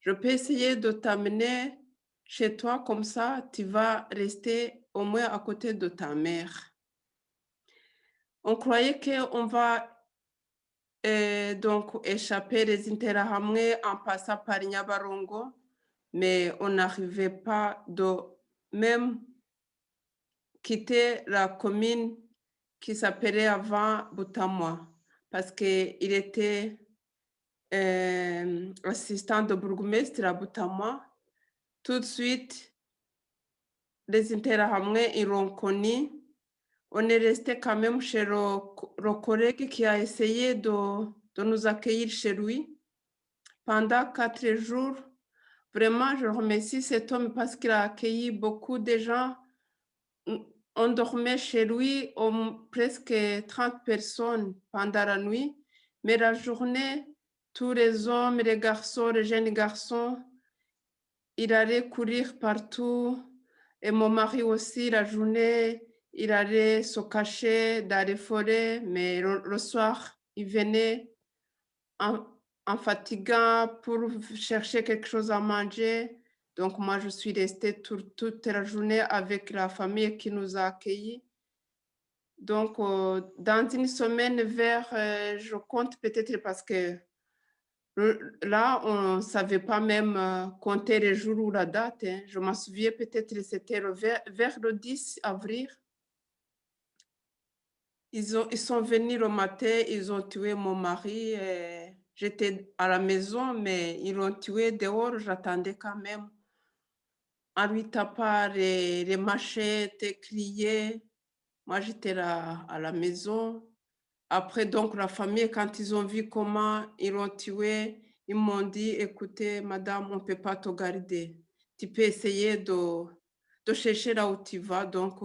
Je peux essayer de t'amener chez toi, comme ça, tu vas rester au moins à côté de ta mère. On croyait qu'on va donc échapper les Interahamwe en passant par Nyabarongo, mais on n'arrivait pas de même quitter la commune qui s'appelait avant Butamwa, parce qu'il était assistant de bourgmestre à Butamwa. Tout de suite, les Interahamwe, ils l'ont connu. On est resté quand même chez le collègue qui a essayé de nous accueillir chez lui. pendant 4 jours. Vraiment, je remercie cet homme parce qu'il a accueilli beaucoup de gens. On dormait chez lui, presque 30 personnes pendant la nuit, mais la journée, tous les hommes, les garçons, les jeunes garçons, il allait courir partout. Et mon mari aussi, la journée, il allait se cacher dans les forêts, mais le soir, il venait en fatiguant pour chercher quelque chose à manger. Donc, moi, je suis restée toute la journée avec la famille qui nous a accueillis. Donc, dans une semaine je compte peut-être parce que là, on ne savait pas même compter les jours ou la date. Hein. Je m'en souviens peut-être c'était vers le 10 avril. Ils sont venus le matin, ils ont tué mon mari. J'étais à la maison, mais ils l'ont tué dehors. J'attendais quand même. En lui tapant les machettes, crier. Moi, j'étais là à la maison. Après, donc, la famille, quand ils ont vu comment ils l'ont tué, ils m'ont dit, écoutez, madame, on ne peut pas te garder. Tu peux essayer de chercher là où tu vas. Donc,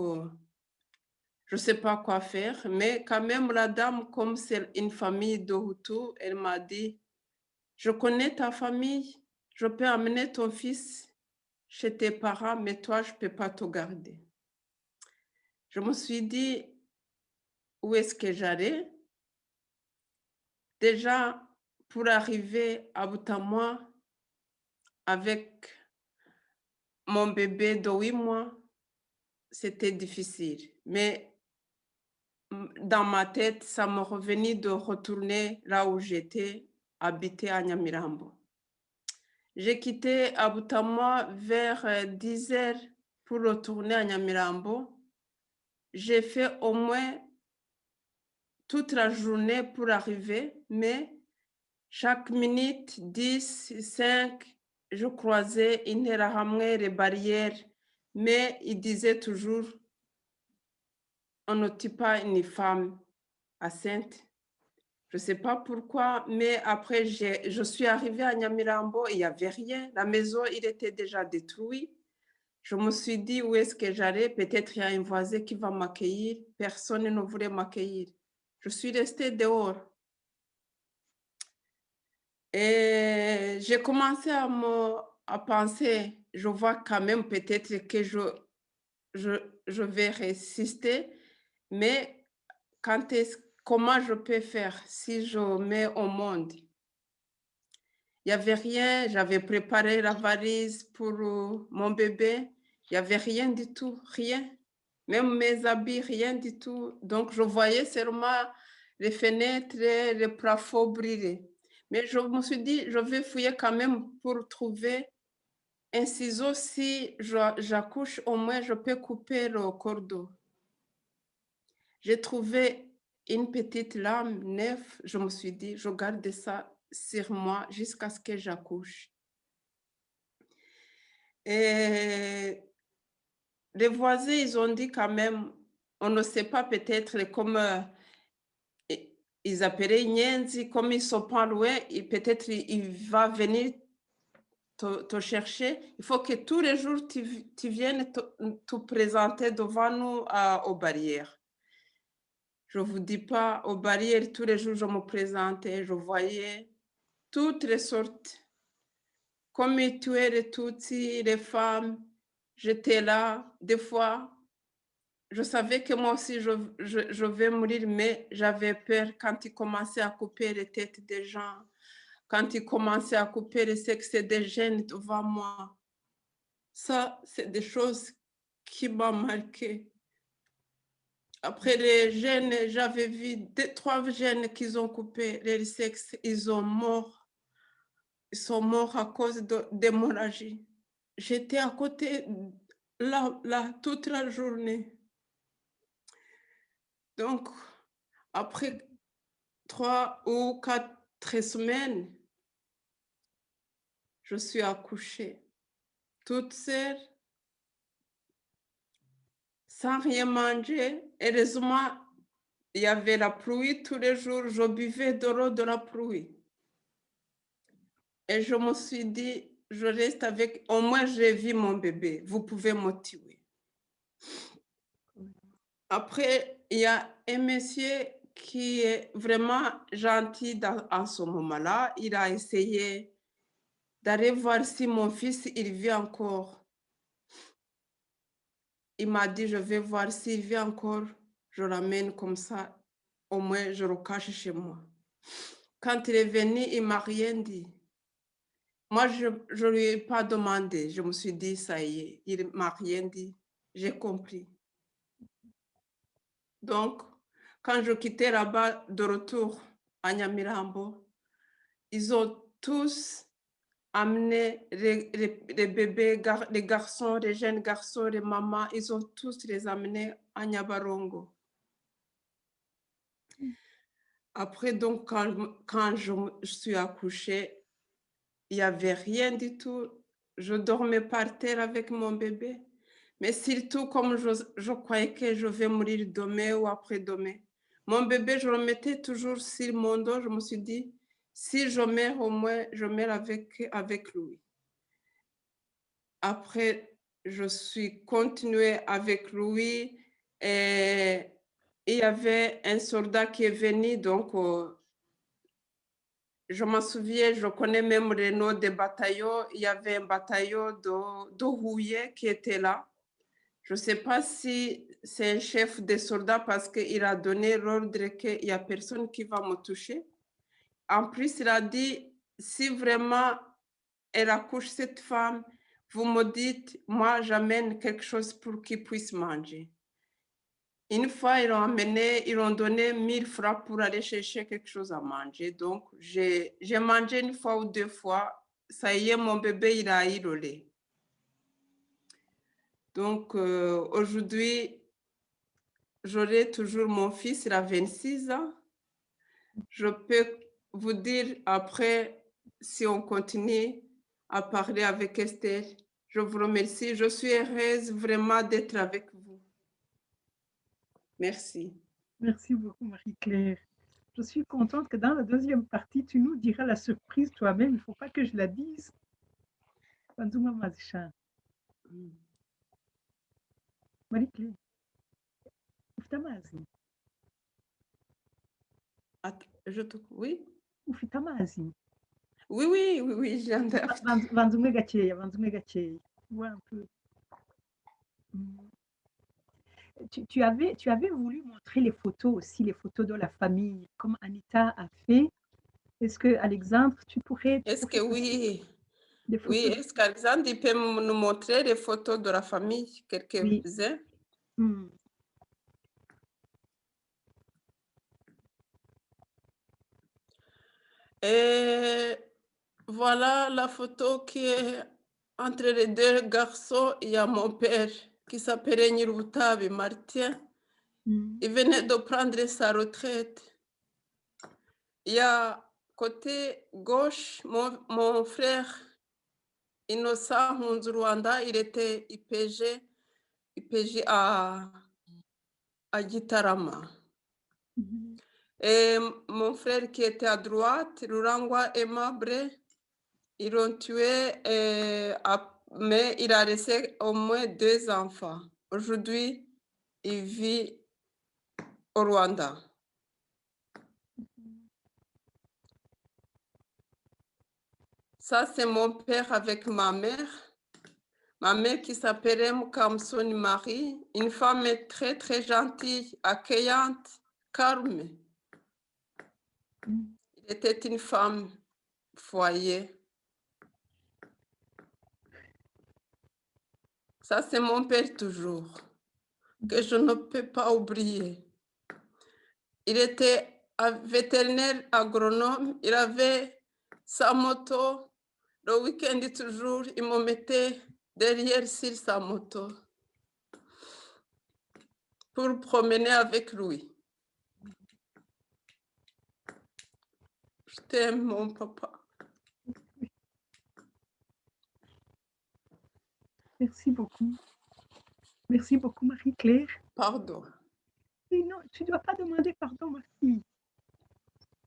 je ne sais pas quoi faire. Mais quand même, la dame, comme c'est une famille de Hutu, elle m'a dit, je connais ta famille, je peux amener ton fils chez tes parents, mais toi, je ne peux pas te garder. Je me suis dit, où est-ce que j'allais? Déjà, pour arriver à Boutamois avec mon bébé de 8 mois, c'était difficile. Mais dans ma tête, ça me revenait de retourner là où j'étais, habiter à Nyamirambo. J'ai quitté Boutamois vers 10 heures pour retourner à Nyamirambo. J'ai fait au moins toute la journée pour arriver, mais chaque minute, 10, 5, je croisais les barrières, mais il disait toujours, on ne tue pas une femme enceinte. Je ne sais pas pourquoi, mais après, je suis arrivée à Nyamirambo, il n'y avait rien. La maison, il était déjà détruit. Je me suis dit, où est-ce que j'allais? Peut-être il y a un voisin qui va m'accueillir. Personne ne voulait m'accueillir. Je suis restée dehors. Et j'ai commencé à penser, je vois quand même peut-être que je vais résister, mais comment je peux faire si je mets au monde? Il n'y avait rien, j'avais préparé la valise pour mon bébé, il n'y avait rien du tout, rien. Même mes habits, rien du tout. Donc, je voyais seulement les fenêtres, les plafonds briller. Mais je me suis dit, je vais fouiller quand même pour trouver un ciseau. Si j'accouche, au moins, je peux couper le cordon. J'ai trouvé une petite lame neuve. Je me suis dit, je garde ça sur moi jusqu'à ce que j'accouche. Et les voisins, ils ont dit quand même, on ne sait pas peut-être comme ils appelaient Nyenzi, comme ils ne sont pas loin, peut-être il va venir te chercher. Il faut que tous les jours, tu viennes te présenter devant nous aux barrières. Je ne vous dis pas, aux barrières, tous les jours, je me présentais, je voyais toutes les sortes. Comme ils tuaient les Tutsis, les femmes, j'étais là. Des fois, je savais que moi aussi, je vais mourir, mais j'avais peur quand ils commençaient à couper les têtes des gens, quand ils commençaient à couper le sexe des jeunes devant moi. Ça, c'est des choses qui m'ont marqué. Après les jeunes, j'avais vu 3 jeunes qui ont coupé leur sexe, ils sont morts à cause d'hémorragie. J'étais à côté là toute la journée. Donc, après 3 ou 4 semaines, je suis accouchée, toute seule, sans rien manger. Heureusement, il y avait la pluie tous les jours, je buvais de l'eau de la pluie. Et je me suis dit, je reste avec, au moins j'ai vu mon bébé, vous pouvez me tuer. Après, il y a un monsieur qui est vraiment gentil en ce moment-là. Il a essayé d'aller voir si mon fils, il vit encore. Il m'a dit, je vais voir s'il vit encore. Je l'amène comme ça, au moins je le cache chez moi. Quand il est venu, il ne m'a rien dit. Moi, je ne lui ai pas demandé. Je me suis dit, ça y est, il ne m'a rien dit. J'ai compris. Donc, quand je quittais là-bas de retour à Nyamirambo, ils ont tous amené les bébés, les garçons, les jeunes garçons, les mamans, ils ont tous les amenés à Nyabarongo. Après, donc, quand je suis accouchée, il n'y avait rien du tout. Je dormais par terre avec mon bébé. Mais surtout, comme je croyais que je vais mourir demain ou après-demain, mon bébé, je le mettais toujours sur mon dos. Je me suis dit, si je meurs, au moins, je meurs avec lui. Après, je suis continuée avec lui et il y avait un soldat qui est venu, donc je me souviens, je connais même les noms des bataillons. Il y avait un bataillon de Houillé qui était là. Je ne sais pas si c'est un chef des soldats parce qu'il a donné l'ordre qu'il n'y a personne qui va me toucher. En plus, il a dit, si vraiment elle accouche cette femme, vous me dites, moi j'amène quelque chose pour qu'il puisse manger. Une fois, ils ont donné 1000 francs pour aller chercher quelque chose à manger. Donc, j'ai mangé une fois ou deux fois. Ça y est, mon bébé, il a eu le lait. Donc, aujourd'hui, j'aurai toujours mon fils, il a 26 ans. Je peux vous dire après, si on continue à parler avec Esther, je vous remercie. Je suis heureuse vraiment d'être avec vous. Merci. Merci beaucoup, Marie-Claire. Je suis contente que dans la deuxième partie, tu nous diras la surprise toi-même. Il ne faut pas que je la dise. Marie-Claire. Ufitamazi. Oui? Ufitamazi. Oui, j'entends. Vanzume gacheya. Ouais, un peu. Tu avais voulu montrer les photos aussi, les photos de la famille, comme Anita a fait. Est-ce que, Alexandre, tu pourrais Est-ce que oui? des photos? Oui, est-ce qu'Alexandre peut nous montrer les photos de la famille, quelques-uns? Oui. Et voilà la photo qui est entre les deux garçons. Il y a mon père qui s'appelait Nirutabi Martien. Il venait de prendre sa retraite. Il y a côté gauche mon frère Innocent Rwanda, il était IPG à Gitarama. Et mon frère qui était à droite, Rurangwa Aimable, ils l'ont tué, mais il a laissé au moins 2 enfants. Aujourd'hui, il vit au Rwanda. Ça, c'est mon père avec ma mère. Ma mère qui s'appelait Kamsoni Marie, une femme très, très gentille, accueillante, calme. Il était une femme foyer. Ça, c'est mon père toujours, que je ne peux pas oublier. Il était vétérinaire agronome, il avait sa moto. Le week-end, toujours, il me mettait derrière sur sa moto pour promener avec lui. Je t'aime, mon papa. Merci beaucoup. Merci beaucoup, Marie-Claire. Pardon. Et non, tu ne dois pas demander pardon, ma fille.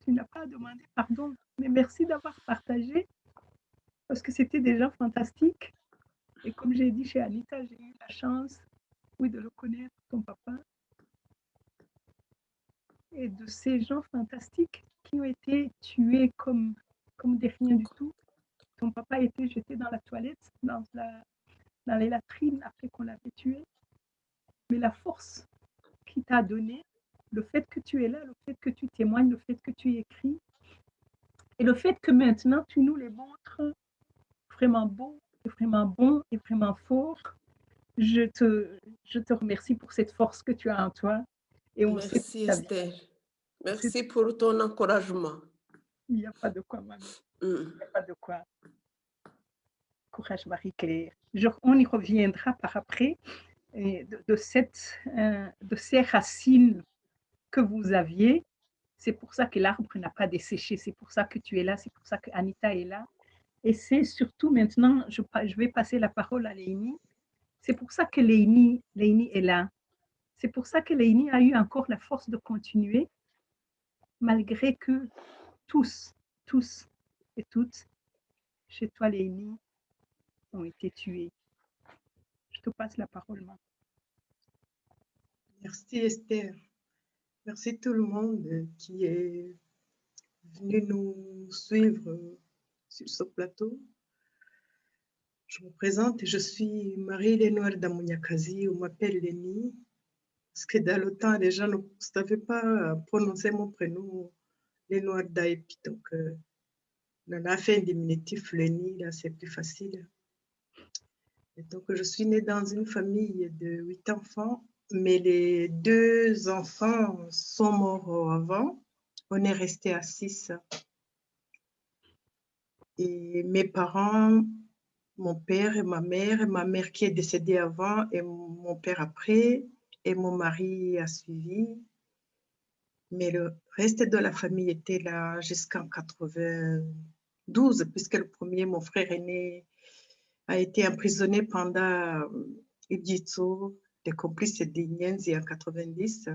Tu n'as pas à demander pardon. Mais merci d'avoir partagé des gens fantastiques. Et comme j'ai dit chez Anita, j'ai eu la chance, oui, de le connaître, ton papa, et de ces gens fantastiques qui ont été tués comme des riens du tout. Ton papa a été jeté dans la toilette, dans les latrines après qu'on l'avait tué. Mais la force qu'il t'a donnée, le fait que tu es là, le fait que tu témoignes, le fait que tu écris, et le fait que maintenant tu nous les montres vraiment beaux, et vraiment bons et vraiment forts, je te remercie pour cette force que tu as en toi. Et on sait Merci que ça vient. Esther. Merci pour ton encouragement. Il n'y a pas de quoi, maman. Il n'y a pas de quoi. Courage, Marie-Claire. On y reviendra par après de ces racines que vous aviez. C'est pour ça que l'arbre n'a pas desséché. C'est pour ça que tu es là. C'est pour ça que Anita est là. Et c'est surtout maintenant, je vais passer la parole à Léini. C'est pour ça que Léini est là. C'est pour ça que Léini a eu encore la force de continuer, malgré que tous et toutes, chez toi, Léini, ont été tués. Je te passe la parole, maman. Merci Esther. Merci tout le monde qui est venu nous suivre sur ce plateau. Je me présente, je suis Marie-Lénoire Damunyakazi, on m'appelle Léni, parce que dans le temps, les gens ne savaient pas prononcer mon prénom, Lénoire Daepi, donc on a fait un diminutif Léni, là c'est plus facile. Et donc je suis née dans une famille de 8 enfants, mais les 2 enfants sont morts avant, on est resté à 6. Et mes parents, mon père et ma mère qui est décédée avant et mon père après, et mon mari a suivi. Mais le reste de la famille était là jusqu'en 92, puisque le premier, mon frère aîné, a été emprisonné pendant Idjitso, des complices des Nyenzi en 90.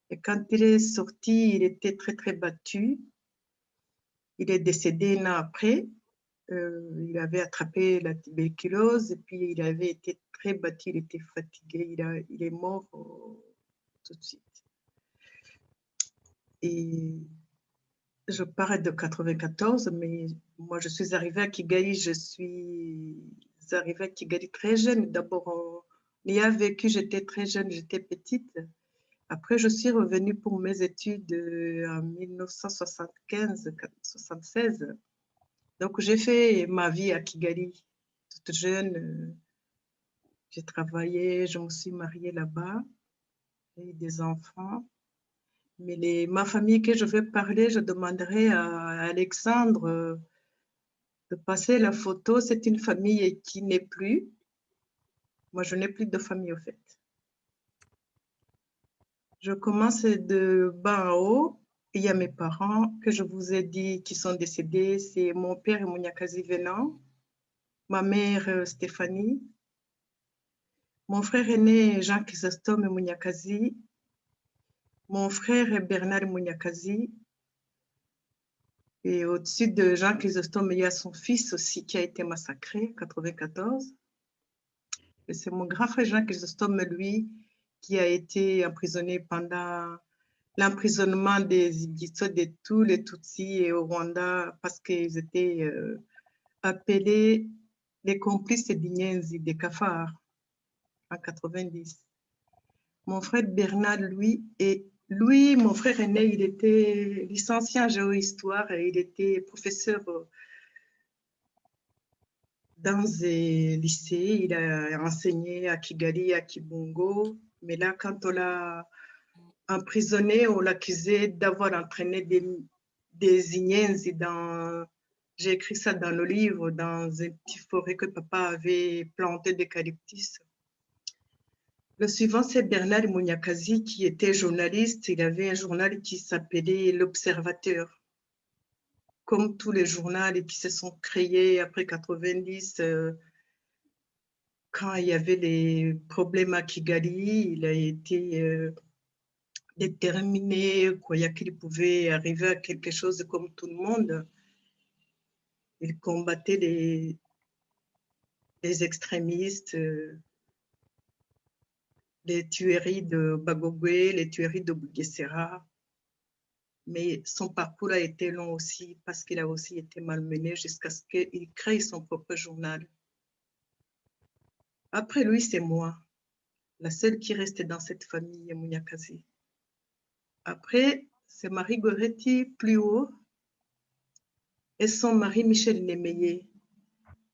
Et quand il est sorti, il était très, très battu. Il est décédé un an après. Il avait attrapé la tuberculose et puis il avait été très battu, il était fatigué, il est mort tout de suite. Et je parle de 94, mais moi je suis arrivée à Kigali, très jeune. D'abord, on y a vécu, j'étais très jeune, j'étais petite. Après, je suis revenue pour mes études en 1975-76. Donc, j'ai fait ma vie à Kigali, toute jeune. J'ai travaillé, je me suis mariée là-bas, j'ai eu des enfants. Mais ma famille que je vais parler, je demanderai à Alexandre de passer la photo. C'est une famille qui n'est plus. Moi, je n'ai plus de famille, au fait. Je commence de bas en haut. Il y a mes parents que je vous ai dit qui sont décédés. C'est mon père Munyakazi Venant, ma mère Stéphanie, mon frère aîné Jean Chrysostome Munyakazi, mon frère Bernard Munyakazi. Et au-dessus de Jean Chrysostome, il y a son fils aussi qui a été massacré en 94. Et c'est mon grand frère Jean Chrysostome, lui, qui a été emprisonné pendant l'emprisonnement des Ibitso, de tous les Tutsis et au Rwanda, parce qu'ils étaient appelés les complices des Nyenzi, des Cafards, en 90. Mon frère Bernard, lui, mon frère aîné, il était licencié en géohistoire et il était professeur dans un lycée. Il a enseigné à Kigali, à Kibungo. Mais là, quand on l'a emprisonné, on l'accusait d'avoir entraîné des Inyenzi j'ai écrit ça dans le livre, dans une petite forêt que papa avait planté d'eucalyptus. Le suivant, c'est Bernard Munyakazi, qui était journaliste. Il avait un journal qui s'appelait L'Observateur. Comme tous les journaux qui se sont créés après 90, quand il y avait les problèmes à Kigali, il a été déterminé, croyait qu'il pouvait arriver à quelque chose comme tout le monde. Il combattait les extrémistes, les tueries de Bagogwe, les tueries de Bugesera. Mais son parcours a été long aussi parce qu'il a aussi été malmené jusqu'à ce qu'il crée son propre journal. Après lui, c'est moi, la seule qui reste dans cette famille Munyakazi. Après, c'est Marie Goretti plus haut et son mari Michel Nemeye.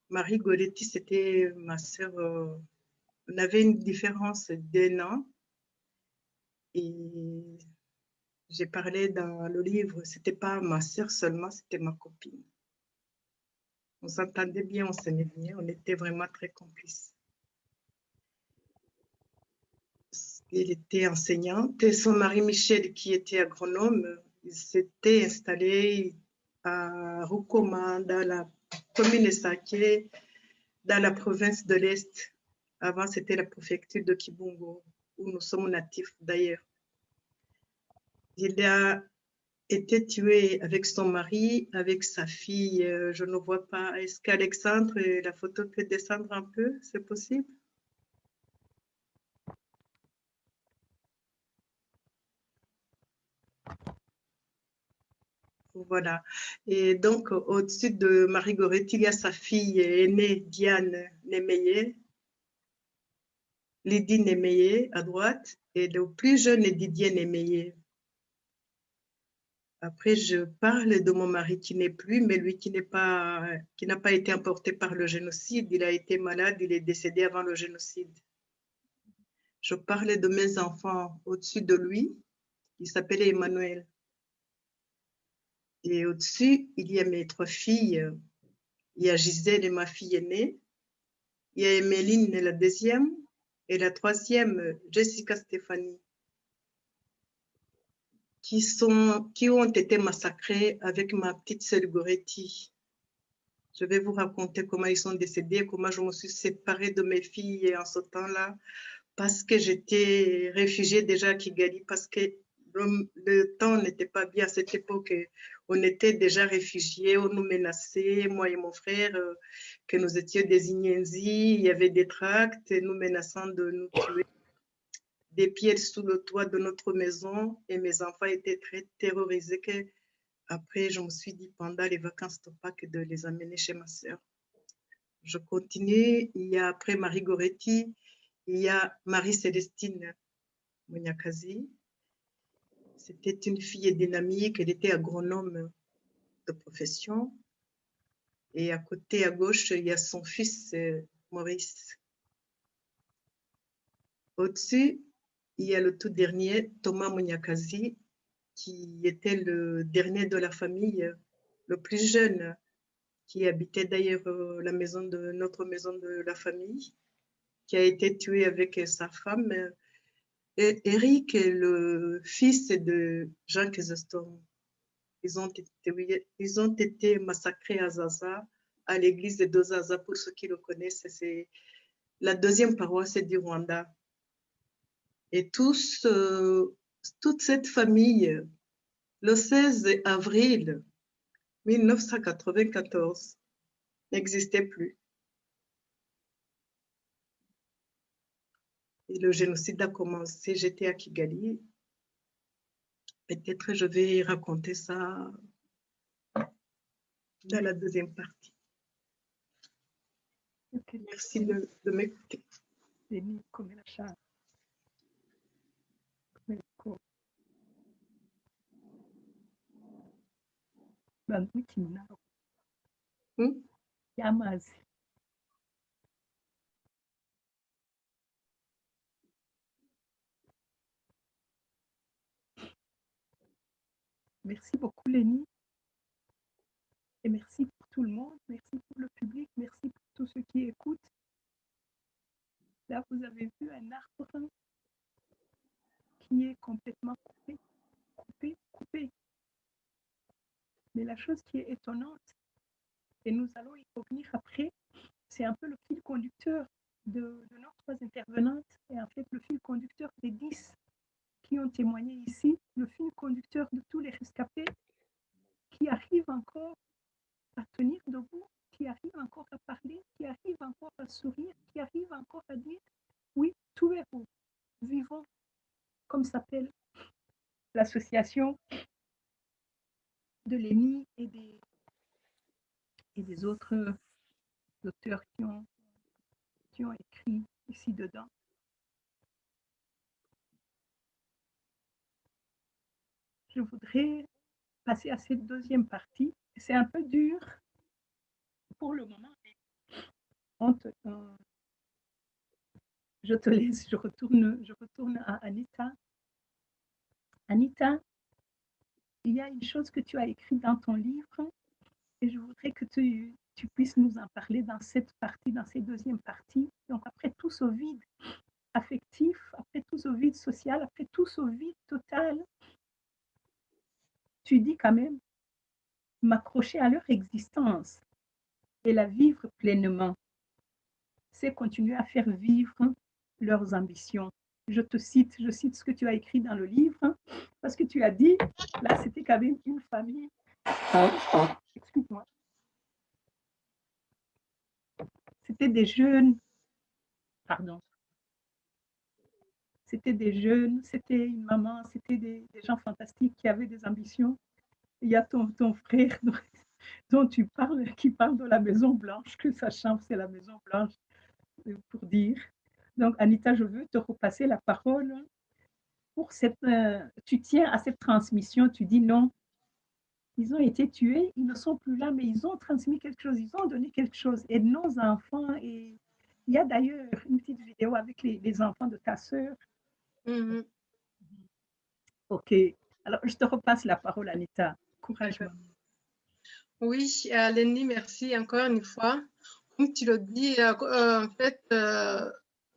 Marie Goretti, c'était ma sœur. On avait une différence d'1 an. Et j'ai parlé dans le livre, c'était pas ma sœur seulement, c'était ma copine. On s'entendait bien, on s'aimait bien, on était vraiment très complices. Il était enseignant. Et son mari Michel, qui était agronome, il s'était installé à Rukoma, dans la commune de Saké, dans la province de l'Est. Avant, c'était la préfecture de Kibungo, où nous sommes natifs d'ailleurs. Il a été tué avec son mari, avec sa fille. Je ne vois pas. Est-ce qu'Alexandre, la photo peut descendre un peu? C'est possible? Voilà. Et donc, au-dessus de Marie Goretti, il y a sa fille aînée, Diane Nemeye, Lydie Nemeye à droite, et le plus jeune est Didier Nemeye. Après, je parle de mon mari qui n'est plus, mais lui qui n'a pas été emporté par le génocide. Il a été malade, il est décédé avant le génocide. Je parle de mes enfants au-dessus de lui, il s'appelait Emmanuel. Et au-dessus, il y a mes 3 filles. Il y a Gisèle, ma fille aînée. Il y a Emeline, la deuxième. Et la 3e, Jessica Stéphanie, qui ont été massacrées avec ma petite sœur Goretti. Je vais vous raconter comment ils sont décédés, comment je me suis séparée de mes filles en ce temps-là, parce que j'étais réfugiée déjà à Kigali, parce que le temps n'était pas bien à cette époque. On était déjà réfugiés, on nous menaçait, moi et mon frère, que nous étions des Inyenzi. Il y avait des tracts nous menaçant de nous tuer. Des pierres sous le toit de notre maison et mes enfants étaient très terrorisés que après je me suis dit pendant les vacances de Pâques de les amener chez ma sœur. Je continue, il y a après Marie Goretti, il y a Marie-Célestine Munyakazi. C'était une fille dynamique, elle était agronome de profession. Et à côté, à gauche, il y a son fils Maurice. Au-dessus, il y a le tout dernier, Thomas Munyakazi, qui était le dernier de la famille, le plus jeune, qui habitait d'ailleurs notre maison de la famille, qui a été tué avec sa femme. Et Eric est le fils de Jean Chrysostome. Ils ont été massacrés à Zaza, à l'église de Zaza, pour ceux qui le connaissent, c'est la 2e paroisse du Rwanda. Et toute cette famille, le 16 avril 1994, n'existait plus. Et le génocide a commencé, j'étais à Kigali. Peut-être je vais raconter ça dans la 2e partie. Okay. Merci de m'écouter. Yamazi. Merci beaucoup, Lénie. Et merci pour tout le monde. Merci pour le public. Merci pour tous ceux qui écoutent. Là, vous avez vu un arbre qui est complètement coupé. Mais la chose qui est étonnante, et nous allons y revenir après, c'est un peu le fil conducteur de nos 3 intervenantes et en fait le fil conducteur des 10 qui ont témoigné ici, le fil conducteur de tous les rescapés qui arrivent encore à tenir debout, qui arrivent encore à parler, qui arrivent encore à l'association de Lénie et des autres auteurs qui ont écrit ici dedans. Je voudrais passer à cette deuxième partie. C'est un peu dur pour le moment. Je te laisse, je retourne à Anita. Anita, il y a une chose que tu as écrite dans ton livre et je voudrais que tu puisses nous en parler dans cette partie, dans cette deuxième partie. Donc, après tout ce vide affectif, après tout ce vide social, après tout ce vide total, tu dis quand même m'accrocher à leur existence et la vivre pleinement, c'est continuer à faire vivre leurs ambitions. Je cite ce que tu as écrit dans le livre, parce que tu as dit, là, c'était quand même une famille. Excuse-moi. C'était des jeunes, pardon. C'était des jeunes, c'était une maman, c'était des gens fantastiques qui avaient des ambitions. Il y a ton frère dont tu parles, qui parle de la Maison Blanche, que sa chambre, c'est la Maison Blanche, pour dire. Donc, Anita, je veux te repasser la parole pour tu tiens à cette transmission, tu dis non, ils ont été tués, ils ne sont plus là, mais ils ont transmis quelque chose, ils ont donné quelque chose. Et nos enfants, et il y a d'ailleurs une petite vidéo avec les enfants de ta sœur. Mhm. Ok, alors je te repasse la parole, Anita. Courage. Oui, Lénie, merci encore une fois. Comme tu le dis, en fait,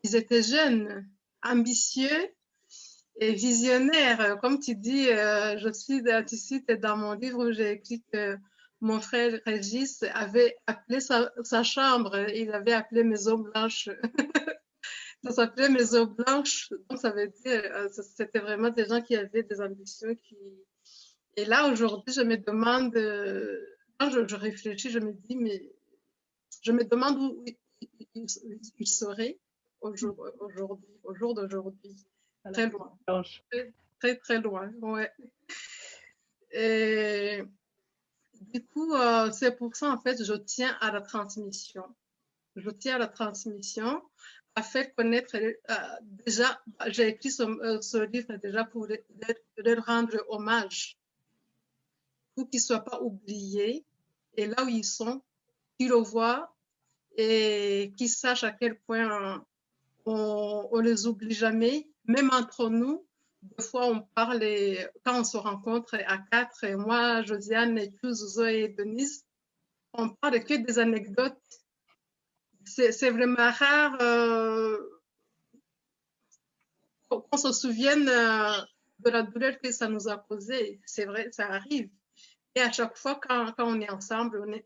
ils étaient jeunes, ambitieux et visionnaires. Comme tu dis, tu cites dans mon livre où j'ai écrit que mon frère Régis avait appelé sa chambre, il avait appelé Maison Blanche. Ça s'appelait Maison Blanche. Donc, ça veut dire, c'était vraiment des gens qui avaient des ambitions. Et là, aujourd'hui, je me demande, quand je réfléchis, je me dis, mais je me demande où il serait au jour d'aujourd'hui. Très loin. Très, très loin. Ouais. Et du coup, c'est pour ça, en fait, je tiens à la transmission. Je tiens à la transmission, à faire connaître, déjà, j'ai écrit ce livre déjà pour leur rendre hommage, pour qu'ils ne soient pas oubliés. Et là où ils sont, qu'ils le voient et qu'ils sachent à quel point on les oublie jamais, même entre nous. Des fois, on parle quand on se rencontre à 4, et moi, Josiane, et Zoé et Denise, on parle que des anecdotes. C'est vraiment rare qu'on se souvienne de la douleur que ça nous a causé. C'est vrai, ça arrive. Et à chaque fois, quand on est ensemble,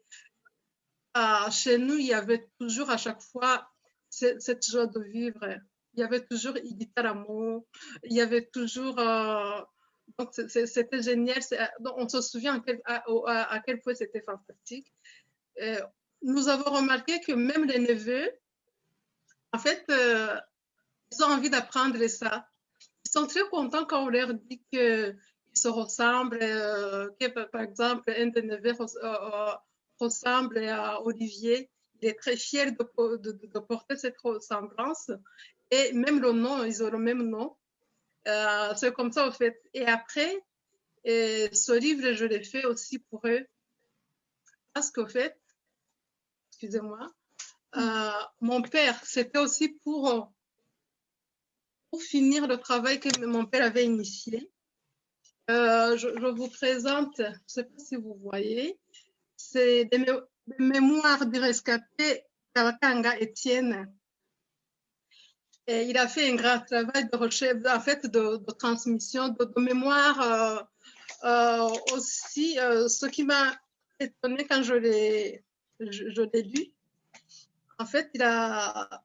chez nous, il y avait toujours à chaque fois cette joie de vivre. Il y avait toujours Igita l'amour. Il y avait toujours. Donc, c'était génial. Donc, on se souvient à quel point c'était fantastique. Nous avons remarqué que même les neveux, en fait, ils ont envie d'apprendre ça. Ils sont très contents quand on leur dit qu'ils se ressemblent, que par exemple, un des neveux ressemble à Olivier. Il est très fier de porter cette ressemblance. Et même le nom, ils ont le même nom. C'est comme ça, en fait. Et après, ce livre, je l'ai fait aussi pour eux. Parce qu'en fait, excusez-moi, mon père, c'était aussi pour finir le travail que mon père avait initié. Je vous présente, je ne sais pas si vous voyez, c'est des mémoires du rescapé Kawakanga Étienne. Et il a fait un grand travail de recherche, en fait, de transmission, de mémoire aussi. Ce qui m'a étonnée quand je l'ai lu, en fait, il a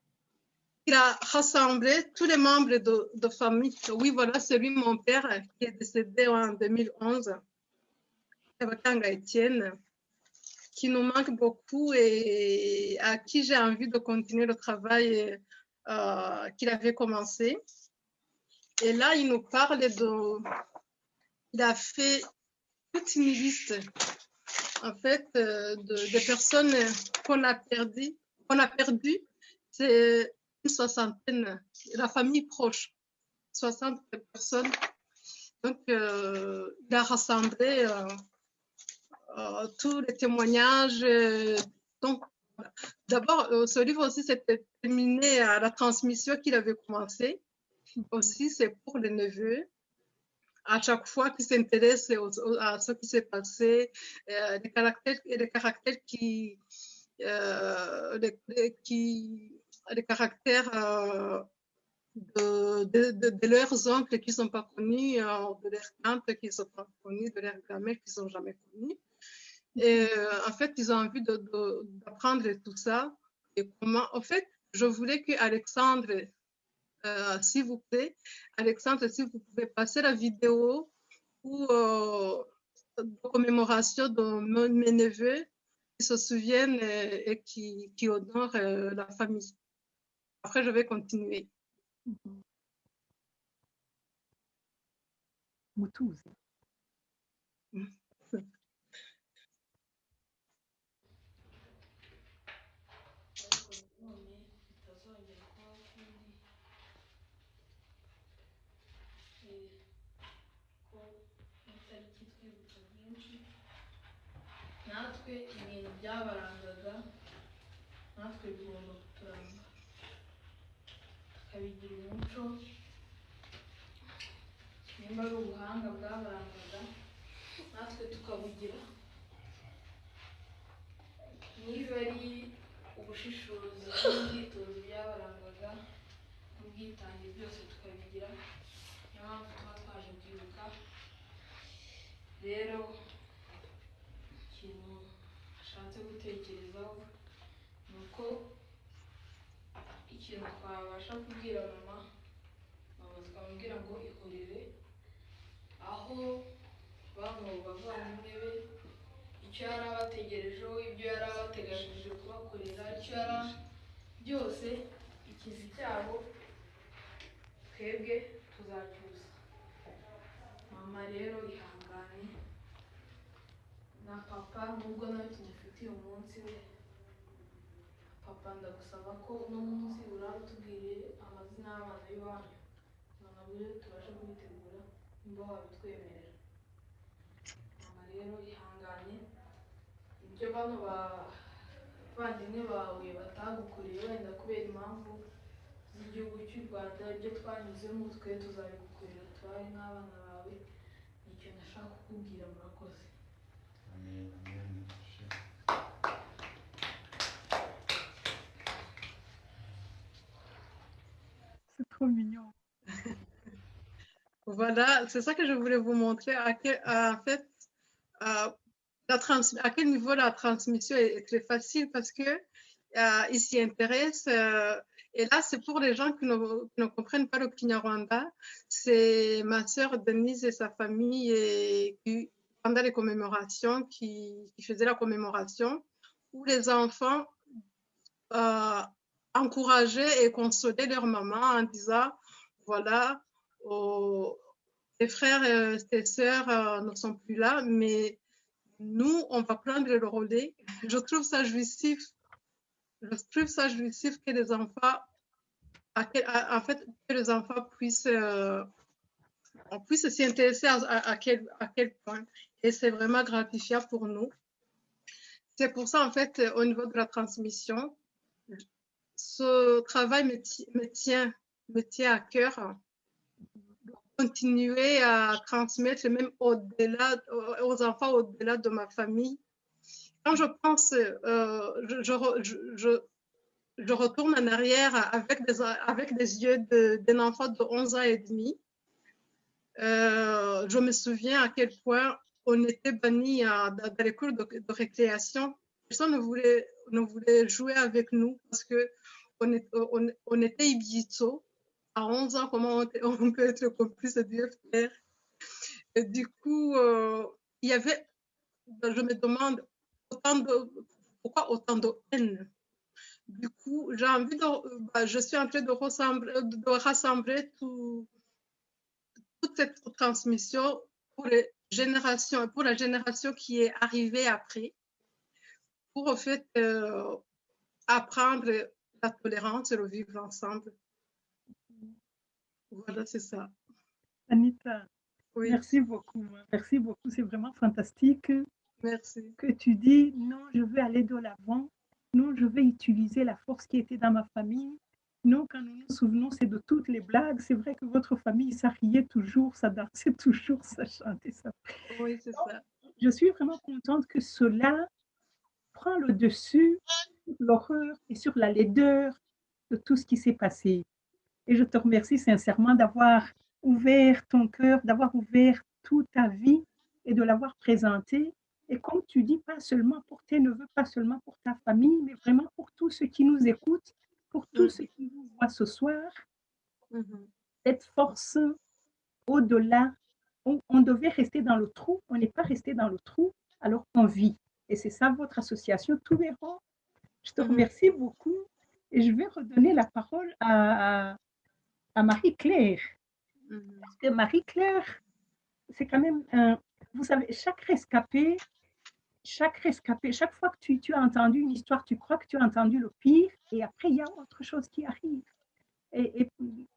rassemblé tous les membres de famille. Oui, voilà, c'est lui, mon père, qui est décédé en 2011, Kawakanga Étienne, qui nous manque beaucoup et à qui j'ai envie de continuer le travail qu'il avait commencé. Et là, il nous parle il a fait toute une liste, en fait, des personnes qu'on a perdues. C'est une soixantaine, la famille proche, 60 personnes. Donc, il a rassemblé tous les témoignages. Donc, d'abord, ce livre aussi s'est terminé à la transmission qu'il avait commencé. Aussi, c'est pour les neveux. À chaque fois qu'ils s'intéressent à ce qui s'est passé, des caractères de leurs oncles qui ne sont pas connus, de leurs tantes qui ne sont pas connues, de leurs grand-mères qui ne sont jamais connues. Et en fait, ils ont envie d'apprendre tout ça. Et comment, en fait, je voulais que Alexandre, s'il vous plaît, Alexandre, si vous pouvez passer la vidéo ou de commémoration de mes neveux qui se souviennent et qui honorent la famille. Après, je vais continuer. Mutuzi. natwe ibintu byabarangaga natwe bigomba kuturanga tukabigira umuco nimba ari ubuhanga bwabarangaga natwe tukabugira niba ari ubushishozi n'ubwitonzi byabarangaga n'ubwitange byose tukabigira niyo mpamvu tuba twaje kwibuka rero ikintu ashatse gutekerezaho ni uko ikintu twabasha kubwira mama tukamubwira ngo ikorere aho bamwe mu bavandimwe be icyo yari abategerejeho ibyo yari abateganyije kubakorera icyo yari byose ikivi cyabo twebwe tuzacyusa mama rero ihangane na papa nubwo nawe tumufitiye umunsi we papa ndagusaba ko uno munsi uratubwire amazina y'abana b'iwanyu nabwo tubashe kubitegura nimba wabitwemerera mama rero ihangane ibyo bano bavandimwe bawe batagukoreye wenda kubera impamvu z'igihugu cy'u Rwanda ibyo twanyuzemo twe tuzabigukorera tubare nk'abana bawe nicyo ndashaka kukubwira murakoze. C'est trop mignon. Voilà, c'est ça que je voulais vous montrer, en fait, à quel niveau la transmission est très facile parce que ils s'y intéressent. Et là, c'est pour les gens qui ne comprennent pas le Kinyarwanda. C'est ma sœur Denise et sa famille qui, pendant les commémorations, qui faisaient la commémoration, où les enfants encourageaient et consolaient leur maman en disant, voilà, tes frères et tes sœurs ne sont plus là, mais nous, on va prendre le relais. Je trouve ça jouissif. Je trouve ça jouissif que les enfants, en fait, que les enfants puissent s'y intéresser à quel point. Et c'est vraiment gratifiant pour nous. C'est pour ça, en fait, au niveau de la transmission, ce travail me tient à cœur. Continuer à transmettre même au-delà aux enfants au-delà de ma famille. Quand je pense, je retourne en arrière avec des yeux d'un enfant de 11 ans et demi. Je me souviens à quel point on était bannis dans les cours de récréation. Personne ne voulait jouer avec nous parce qu'on était ibito. À 11 ans, comment on peut être complice du FPR? Et du coup, il y avait, je me demande, pourquoi autant de haine? Du coup, j'ai envie je suis en train de rassembler toute cette transmission pour la génération qui est arrivée après, pour en fait apprendre la tolérance et le vivre ensemble. Voilà, c'est ça. Anita, Oui, merci beaucoup. Merci beaucoup. C'est vraiment fantastique merci. que tu dis non, je veux aller de l'avant. Non, je vais utiliser la force qui était dans ma famille. Non, quand nous nous souvenons, c'est de toutes les blagues. C'est vrai que votre famille, ça riait toujours, ça dansait toujours, ça chantait, ça. Oui, c'est ça. Je suis vraiment contente que cela prend le dessus sur l'horreur et sur la laideur de tout ce qui s'est passé. Et je te remercie sincèrement d'avoir ouvert ton cœur, d'avoir ouvert toute ta vie et de l'avoir présenté. Et comme tu dis, pas seulement pour tes neveux, pas seulement pour ta famille, mais vraiment pour tous ceux qui nous écoutent, pour tous ceux qui nous voient ce soir. Cette force au-delà, on devait rester dans le trou, on n'est pas resté dans le trou, alors on vit. Et c'est ça votre association, Tout Verrons. Je te remercie beaucoup et je vais redonner la parole à Marie-Claire. Parce que Marie-Claire, c'est quand même vous savez, chaque fois que tu as entendu une histoire, tu crois que tu as entendu le pire, et après, il y a autre chose qui arrive. Et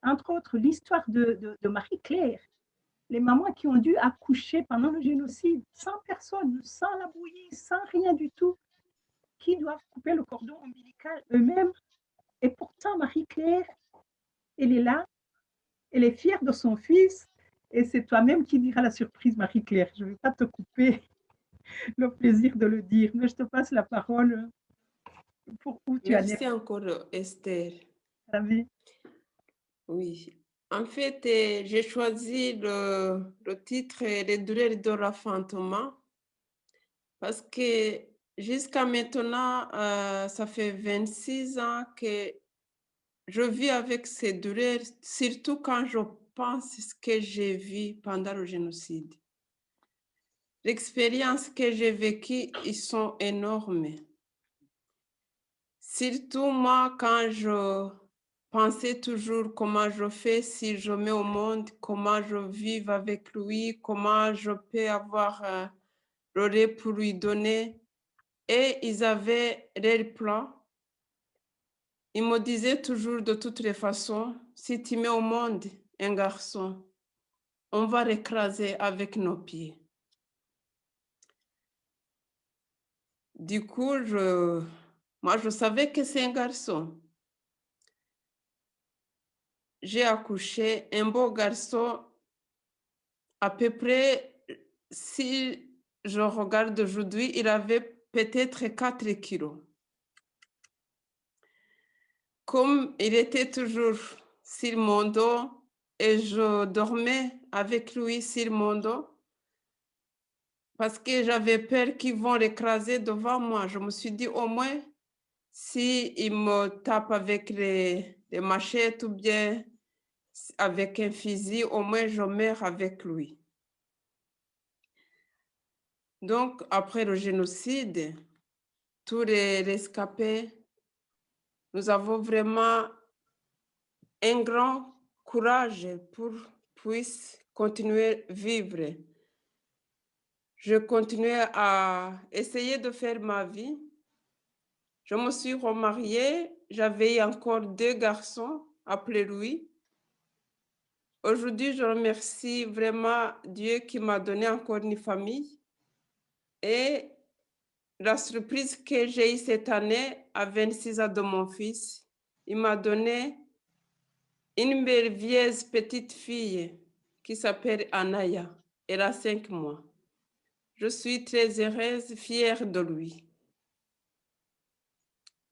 entre autres, l'histoire de Marie-Claire, les mamans qui ont dû accoucher pendant le génocide, sans personne, sans la bouillie, sans rien du tout, qui doivent couper le cordon ombilical eux-mêmes. Et pourtant, Marie-Claire, elle est là, elle est fière de son fils, et c'est toi-même qui diras la surprise, Marie-Claire. Je ne vais pas te couper le plaisir de le dire, mais je te passe la parole pour où tu as né. Merci encore, Esther. Ravi. Oui. En fait, j'ai choisi le titre Les douleurs de l'enfantement parce que jusqu'à maintenant, ça fait 26 ans que je vis avec ces douleurs, surtout quand je pense ce que j'ai vu pendant le génocide. L'expérience que j'ai vécue, ils sont énormes. Surtout moi, quand je pensais toujours comment je fais si je mets au monde, comment je vis avec lui, comment je peux avoir le lait pour lui donner. Et ils avaient leur plan. Ils me disaient toujours de toutes les façons, si tu mets au monde un garçon, on va l'écraser avec nos pieds. Du coup, moi, je savais que c'est un garçon. J'ai accouché un beau garçon, à peu près, si je regarde aujourd'hui, il avait peut-être 4 kilos. Comme il était toujours sur mon dos et je dormais avec lui sur mon dos, parce que j'avais peur qu'ils vont l'écraser devant moi. Je me suis dit, au moins, s'il me tape avec les machettes ou bien avec un fusil, au moins je meurs avec lui. Donc, après le génocide, tous les rescapés, nous avons vraiment un grand courage pour puisse continuer à vivre. Je continuais à essayer de faire ma vie. Je me suis remariée, j'avais encore 2 garçons après lui. Aujourd'hui, je remercie vraiment Dieu qui m'a donné encore une famille. Et la surprise que j'ai eue cette année, à 26 ans de mon fils, il m'a donné une merveilleuse petite fille qui s'appelle Anaya. Elle a 5 mois. Je suis très heureuse, fière de lui.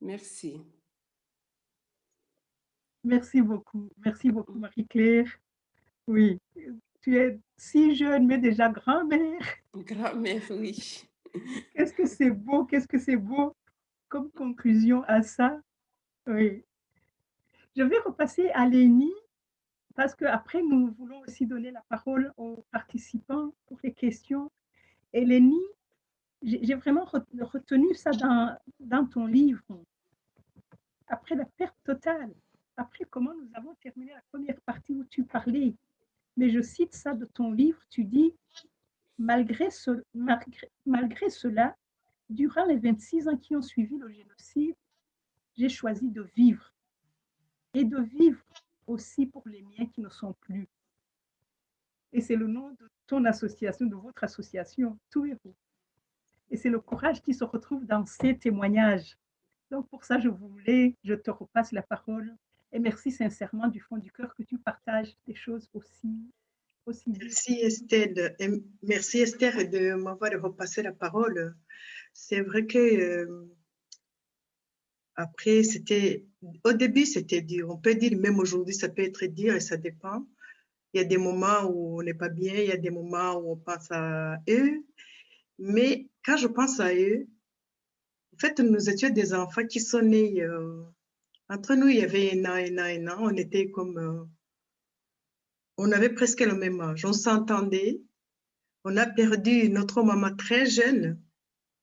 Merci. Merci beaucoup, Marie-Claire. Oui, tu es si jeune, mais déjà grand-mère. Grand-mère, oui. Qu'est-ce que c'est beau comme conclusion à ça. Oui. Je vais repasser à Lénie parce qu'après, nous voulons aussi donner la parole aux participants pour les questions. Et Lénie, j'ai vraiment retenu ça dans ton livre. Après la perte totale, après comment nous avons terminé la première partie où tu parlais, mais je cite ça de ton livre, tu dis Malgré cela, durant les 26 ans qui ont suivi le génocide, j'ai choisi de vivre et de vivre aussi pour les miens qui ne sont plus. Et c'est le nom de ton association, de votre association, Touérou. Et c'est le courage qui se retrouve dans ces témoignages. Donc pour ça, je te repasse la parole. Et merci sincèrement du fond du cœur que tu partages des choses aussi Merci Esther de m'avoir repassé la parole. C'est vrai que après, au début, c'était dur. On peut dire, même aujourd'hui, ça peut être dur et ça dépend. Il y a des moments où on n'est pas bien, il y a des moments où on pense à eux. Mais quand je pense à eux, en fait, nous étions des enfants qui sont nés. Entre nous, il y avait un an. On était comme. On avait presque le même âge. On s'entendait. On a perdu notre maman très jeune.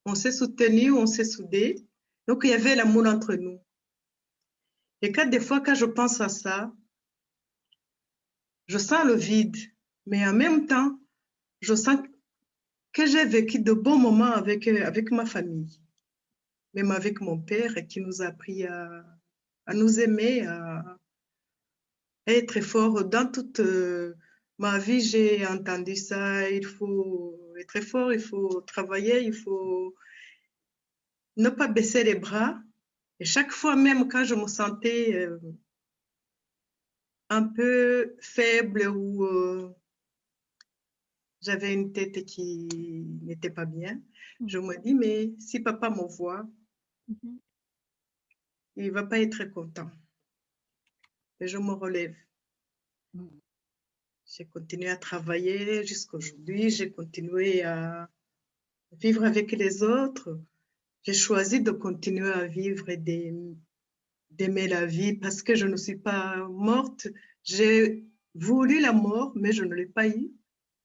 On s'est soutenus, on s'est soudés. Donc, il y avait l'amour entre nous. Et des fois, quand je pense à ça, je sens le vide. Mais en même temps, je sens que j'ai vécu de bons moments avec ma famille. Même avec mon père qui nous a appris à nous aimer, à être fort. Dans toute ma vie, j'ai entendu ça. Il faut être fort, il faut travailler, il faut ne pas baisser les bras. Et chaque fois, même quand je me sentais un peu faible ou j'avais une tête qui n'était pas bien, je me dis, mais si papa me voit, il ne va pas être content. Et je me relève. J'ai continué à travailler jusqu'à aujourd'hui. J'ai continué à vivre avec les autres. J'ai choisi de continuer à vivre et d'aimer la vie parce que je ne suis pas morte. J'ai voulu la mort, mais je ne l'ai pas eu.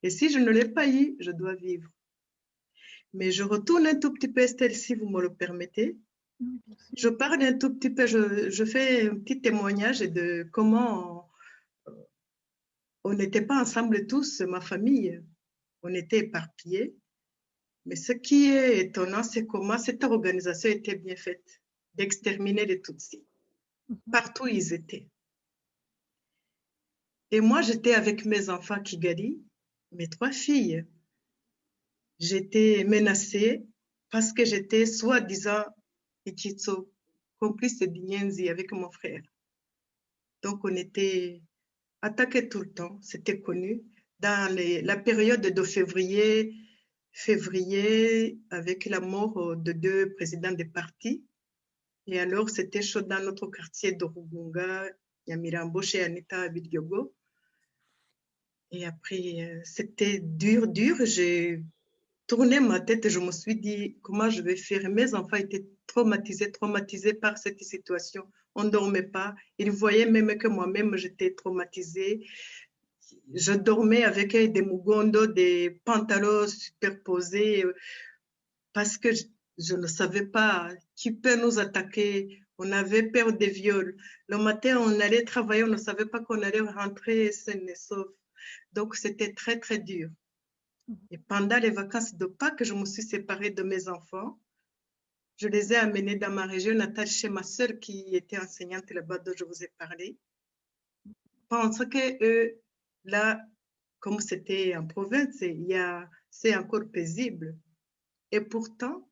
Et si je ne l'ai pas eu, je dois vivre. Mais je retourne un tout petit peu, Estelle, si vous me le permettez. Je parle un tout petit peu, je fais un petit témoignage de comment on n'était pas ensemble tous, ma famille. On était éparpillés. Mais ce qui est étonnant, c'est comment cette organisation était bien faite, d'exterminer les Tutsis, partout où ils étaient. Et moi, j'étais avec mes enfants à Kigali, mes 3 filles. J'étais menacée parce que j'étais soi-disant Ikitso, complice de Nyenzi avec mon frère. Donc, on était attaqués tout le temps, c'était connu. Dans la période de février, avec la mort de 2 présidents des partis. Et alors, c'était chaud dans notre quartier de Rugunga, Nyamirambo, chez Anita Abidjogo. Et après, c'était dur. J'ai tourné ma tête et je me suis dit, comment je vais faire? Mes enfants étaient traumatisés par cette situation. On ne dormait pas. Ils voyaient même que moi-même, j'étais traumatisée. Je dormais avec des mugondo, des pantalons superposés parce que je ne savais pas qui peut nous attaquer. On avait peur des viols. Le matin, on allait travailler, on ne savait pas qu'on allait rentrer sain et sauf. Donc, c'était très, très dur. Et pendant les vacances de Pâques, je me suis séparée de mes enfants. Je les ai amenés dans ma région natale chez ma sœur qui était enseignante là-bas dont je vous ai parlé. Parce que eux, là, comme c'était en province, c'est encore paisible. Et pourtant,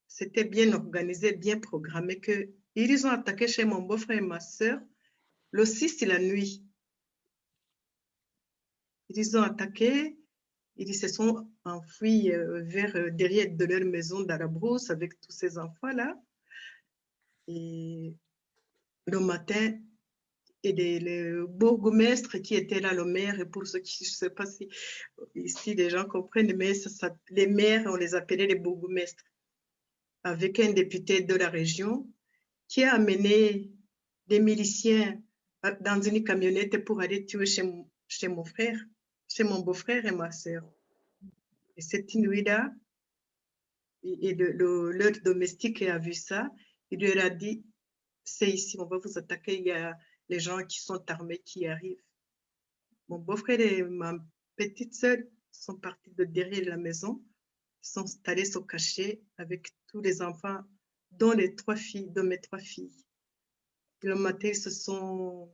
c'était bien organisé, bien programmé qu'ils ont attaqué chez mon beau-frère et ma sœur le 6 la nuit. Ils ont attaqué, ils se sont enfuis derrière de leur maison dans la brousse avec tous ces enfants-là. Et le matin, et le bourgmestre qui était là, le maire, et pour ceux qui, je ne sais pas si ici les gens comprennent, mais les maires, on les appelait les bourgmestres, avec un député de la région qui a amené des miliciens dans une camionnette pour aller tuer chez mon frère, chez mon beau-frère et ma sœur. Et cette nuit-là, leur domestique a vu ça, il leur a dit, c'est ici, on va vous attaquer, il y a les gens qui sont armés qui arrivent. Mon beau-frère et ma petite sœur sont partis de derrière la maison, sont allés se cacher avec tous les enfants, dont mes 3 filles. Le matin, ils se sont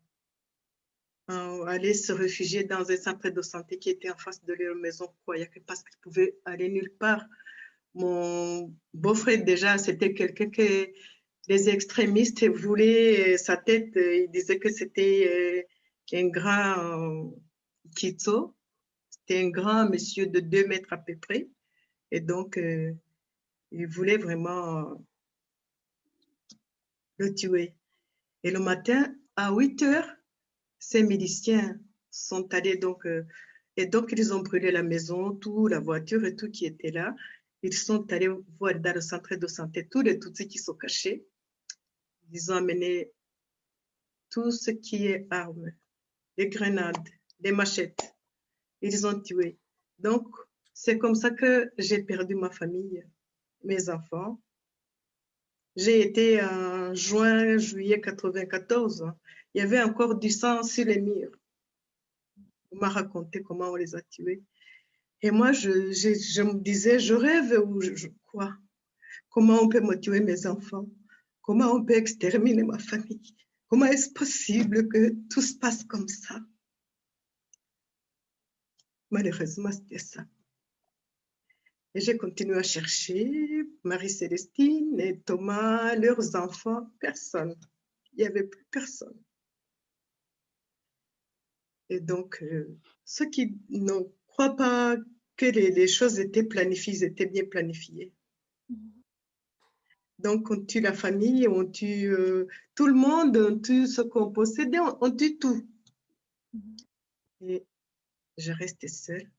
allés se réfugier dans un centre de santé qui était en face de leur maison, parce qu'ils pouvaient aller nulle part. Mon beau-frère, déjà, c'était quelqu'un que les extrémistes voulaient sa tête. Ils disaient que c'était un grand Kitso. C'était un grand monsieur de 2 mètres à peu près. Et donc, ils voulaient vraiment le tuer. Et le matin, à 8 heures, ces miliciens sont allés et donc ils ont brûlé la maison, tout, la voiture et tout qui était là. Ils sont allés voir dans le centre de santé tous les Tutsis qui sont cachés. Ils ont amené tout ce qui est armes, les grenades, les machettes. Ils ont tué. Donc, c'est comme ça que j'ai perdu ma famille, mes enfants. J'ai été en juillet 94. Il y avait encore du sang sur les murs. On m'a raconté comment on les a tués. Et moi, je me disais, je rêve ou quoi? Comment on peut me tuer mes enfants? Comment on peut exterminer ma famille? Comment est-ce possible que tout se passe comme ça? Malheureusement, c'était ça. Et j'ai continué à chercher Marie-Célestine et Thomas, leurs enfants, personne. Il n'y avait plus personne. Et donc, ceux qui ne croient pas que les choses étaient planifiées, étaient bien planifiées. Donc, on tue la famille, on tue tout le monde, on tue ce qu'on possédait, on tue tout. Et je restais seule.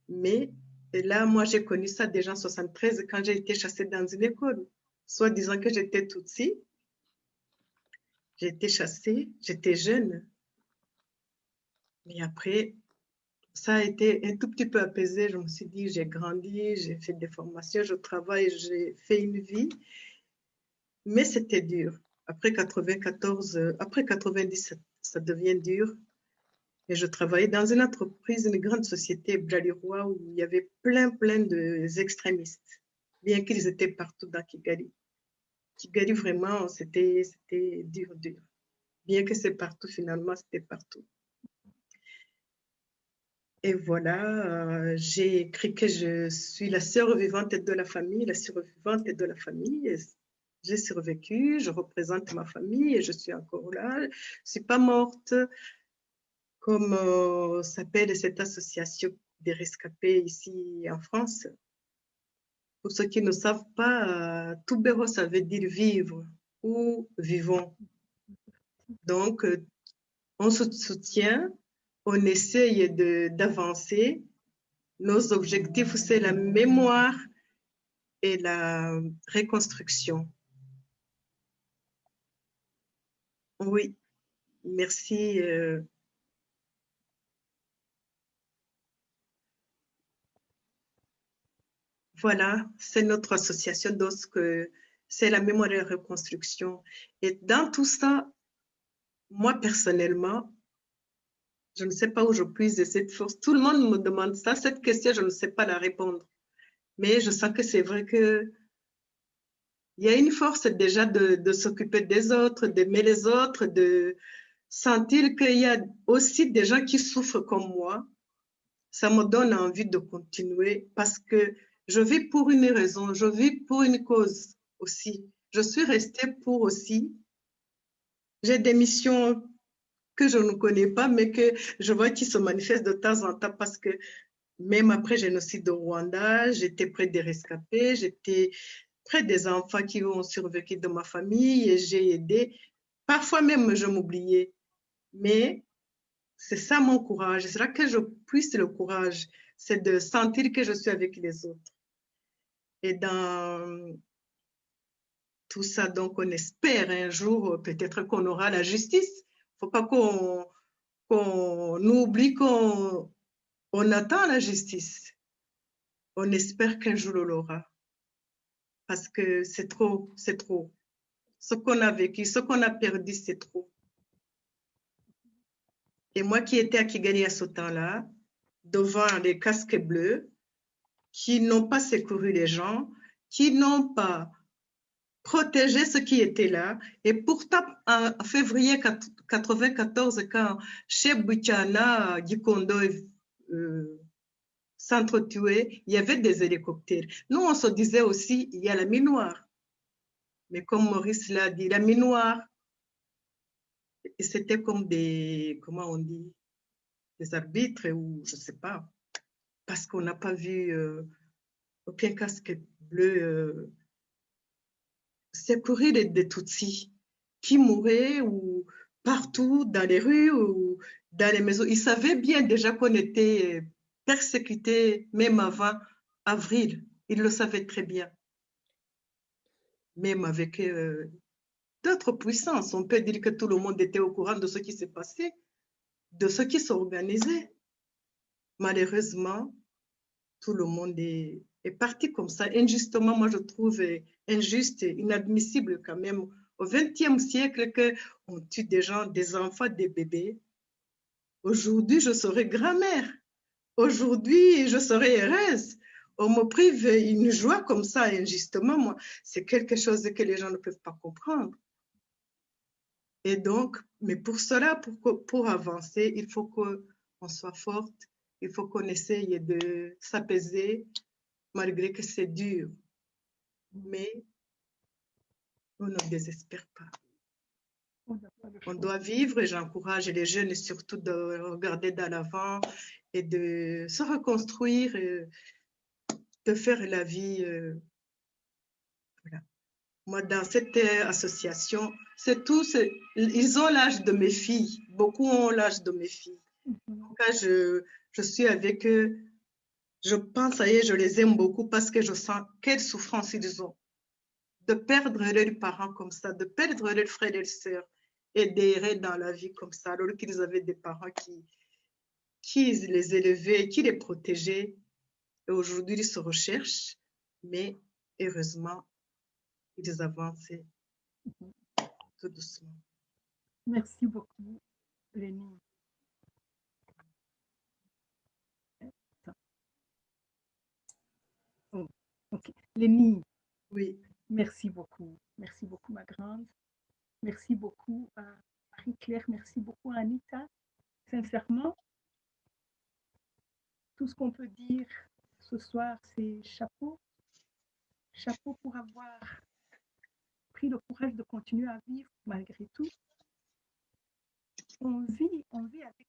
Mais là, moi, j'ai connu ça déjà en 73 quand j'ai été chassée dans une école. Soit disant que j'étais Tutsi. J'ai été chassée, j'étais jeune. Mais après, ça a été un tout petit peu apaisé. Je me suis dit, j'ai grandi, j'ai fait des formations, je travaille, j'ai fait une vie. Mais c'était dur. Après 94, après 97, ça devient dur. Et je travaillais dans une entreprise, une grande société, Blalirois, où il y avait plein d'extrémistes, bien qu'ils étaient partout dans Kigali. Kigali, vraiment, c'était dur. Bien que c'est partout, finalement, c'était partout. Et voilà, j'ai écrit que je suis la sœur vivante de la famille, la survivante de la famille. J'ai survécu, je représente ma famille et je suis encore là. Je ne suis pas morte, comme s'appelle cette association des rescapés ici en France. Pour ceux qui ne savent pas, Tubero, ça veut dire vivre ou vivons. Donc, on se soutient, on essaye d'avancer. Nos objectifs, c'est la mémoire et la reconstruction. Oui, merci. Voilà, c'est notre association, donc c'est la mémoire et la reconstruction. Et dans tout ça, moi personnellement, je ne sais pas où je puise cette force. Tout le monde me demande ça, cette question, je ne sais pas la répondre. Mais je sens que c'est vrai qu'il y a une force déjà de s'occuper des autres, d'aimer les autres, de sentir qu'il y a aussi des gens qui souffrent comme moi. Ça me donne envie de continuer parce que je vis pour une raison, je vis pour une cause aussi. Je suis restée pour aussi. J'ai des missions que je ne connais pas, mais que je vois qui se manifestent de temps en temps parce que même après le génocide au Rwanda, j'étais près des rescapés, j'étais près des enfants qui ont survécu de ma famille et j'ai aidé. Parfois même, je m'oubliais. Mais c'est ça mon courage. C'est là que je puisse le courage. C'est de sentir que je suis avec les autres. Et dans tout ça, donc, on espère un jour peut-être qu'on aura la justice. Il ne faut pas qu'on oublie qu'on attend la justice. On espère qu'un jour on l'aura. Parce que c'est trop, c'est trop. Ce qu'on a vécu, ce qu'on a perdu, c'est trop. Et moi qui étais à Kigali à ce temps-là, devant les casques bleus, qui n'ont pas secouru les gens, qui n'ont pas protégé ceux qui étaient là. Et pourtant, en février 1994, quand Chef Buchana Gikondo s'entretuait, il y avait des hélicoptères. Nous, on se disait aussi, il y a la mine noire. Mais comme Maurice l'a dit, la mine noire, c'était comme des, comment on dit, des arbitres ou je ne sais pas, parce qu'on n'a pas vu aucun casque bleu secourir des Tutsis qui mouraient ou partout dans les rues ou dans les maisons. Ils savaient bien déjà qu'on était persécutés même avant avril. Ils le savaient très bien. Même avec d'autres puissances, on peut dire que tout le monde était au courant de ce qui s'est passé, de ce qui s'organisait. Malheureusement, tout le monde est parti comme ça. Injustement, moi, je trouve injuste et inadmissible quand même au XXe siècle qu'on tue des gens, des enfants, des bébés. Aujourd'hui, je serai grand-mère. Aujourd'hui, je serai heureuse. On me prive une joie comme ça, injustement, moi, c'est quelque chose que les gens ne peuvent pas comprendre. Et donc, mais pour cela, pour avancer, il faut qu'on soit forte, il faut qu'on essaye de s'apaiser, malgré que c'est dur. Mais on ne désespère pas. On doit vivre et j'encourage les jeunes surtout de regarder dans l'avant et de se reconstruire, et de faire la vie. Voilà. Moi, dans cette association, c'est tous, ils ont l'âge de mes filles. Beaucoup ont l'âge de mes filles. Quand je suis avec eux, je pense à eux, je les aime beaucoup parce que je sens quelle souffrance ils ont. De perdre leurs parents comme ça, de perdre leurs frères et leurs sœurs et d'errer dans la vie comme ça, alors qu'ils avaient des parents qui les élevaient, qui les protégeaient. Et aujourd'hui, ils se recherchent, mais heureusement, ils avancent tout doucement. Merci beaucoup, Lénie. Oh, ok. Lénie, oui. Merci beaucoup. Merci beaucoup, ma grande. Merci beaucoup à Marie-Claire. Merci beaucoup à Anita. Sincèrement, tout ce qu'on peut dire ce soir, c'est chapeau. Chapeau pour avoir pris le courage de continuer à vivre malgré tout. On vit avec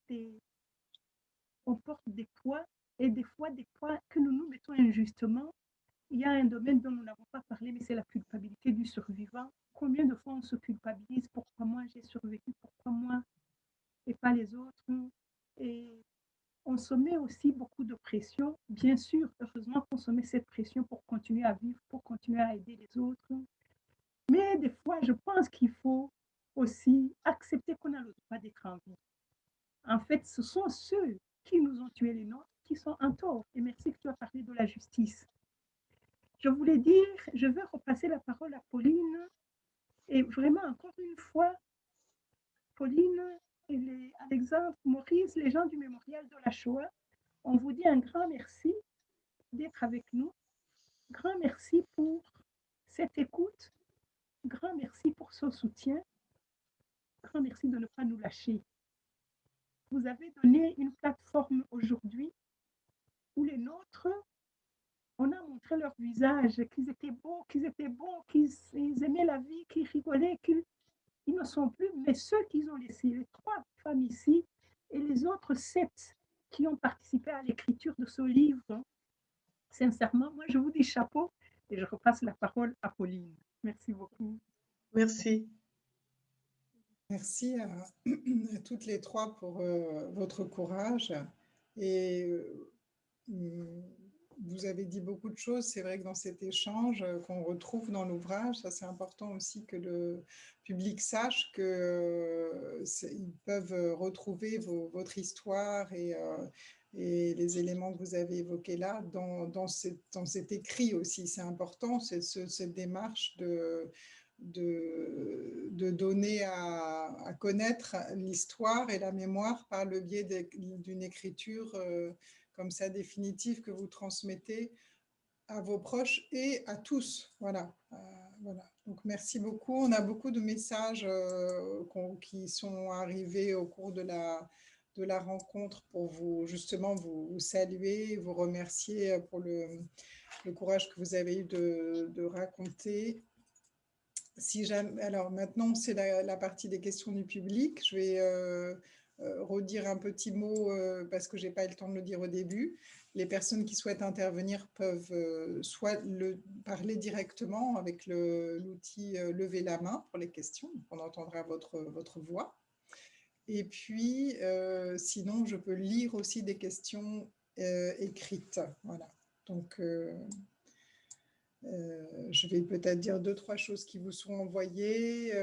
on porte des poids et des fois des poids que nous nous mettons injustement. Il y a un domaine dont nous n'avons pas parlé, mais c'est la culpabilité du survivant. Combien de fois on se culpabilise? Pourquoi moi j'ai survécu? Pourquoi moi et pas les autres? Et on se met aussi beaucoup de pression. Bien sûr, heureusement qu'on se met cette pression pour continuer à vivre, pour continuer à aider les autres. Mais des fois, je pense qu'il faut aussi accepter qu'on a le droit d'être en vie. En fait, ce sont ceux qui nous ont tués les nôtres qui sont en tort. Et merci que tu as parlé de la justice. Je voulais dire, je vais repasser la parole à Pauline. Et vraiment, encore une fois, Pauline et Alexandre, Maurice, les gens du mémorial de la Shoah, on vous dit un grand merci d'être avec nous. Grand merci pour cette écoute. Grand merci pour ce soutien. Grand merci de ne pas nous lâcher. Vous avez donné une plateforme aujourd'hui où les nôtres, on a montré leur visage, qu'ils étaient beaux, qu'ils aimaient la vie, qu'ils rigolaient, qu'ils ne sont plus, mais ceux qu'ils ont laissés, les 3 femmes ici et les autres 7 qui ont participé à l'écriture de ce livre, sincèrement, moi je vous dis chapeau et je repasse la parole à Pauline. Merci beaucoup. Merci. Merci à toutes les 3 pour votre courage. Et vous avez dit beaucoup de choses. C'est vrai que dans cet échange qu'on retrouve dans l'ouvrage, ça c'est important aussi que le public sache qu'ils peuvent retrouver votre histoire et les éléments que vous avez évoqués là dans cet écrit aussi. C'est important, cette démarche de donner à connaître l'histoire et la mémoire par le biais d'une écriture comme ça définitif que vous transmettez à vos proches et à tous. Voilà. Voilà. Donc, merci beaucoup. On a beaucoup de messages qui sont arrivés au cours de la rencontre pour vous, justement, vous saluer, vous remercier pour le courage que vous avez eu de raconter. Si jamais, alors maintenant, c'est la partie des questions du public. Je vais redire un petit mot parce que je n'ai pas eu le temps de le dire au début. Les personnes qui souhaitent intervenir peuvent soit parler directement avec l'outil lever la main pour les questions. On entendra votre voix. Et puis, sinon, je peux lire aussi des questions écrites. Voilà. Donc, je vais peut-être dire 2-3 choses qui vous sont envoyées.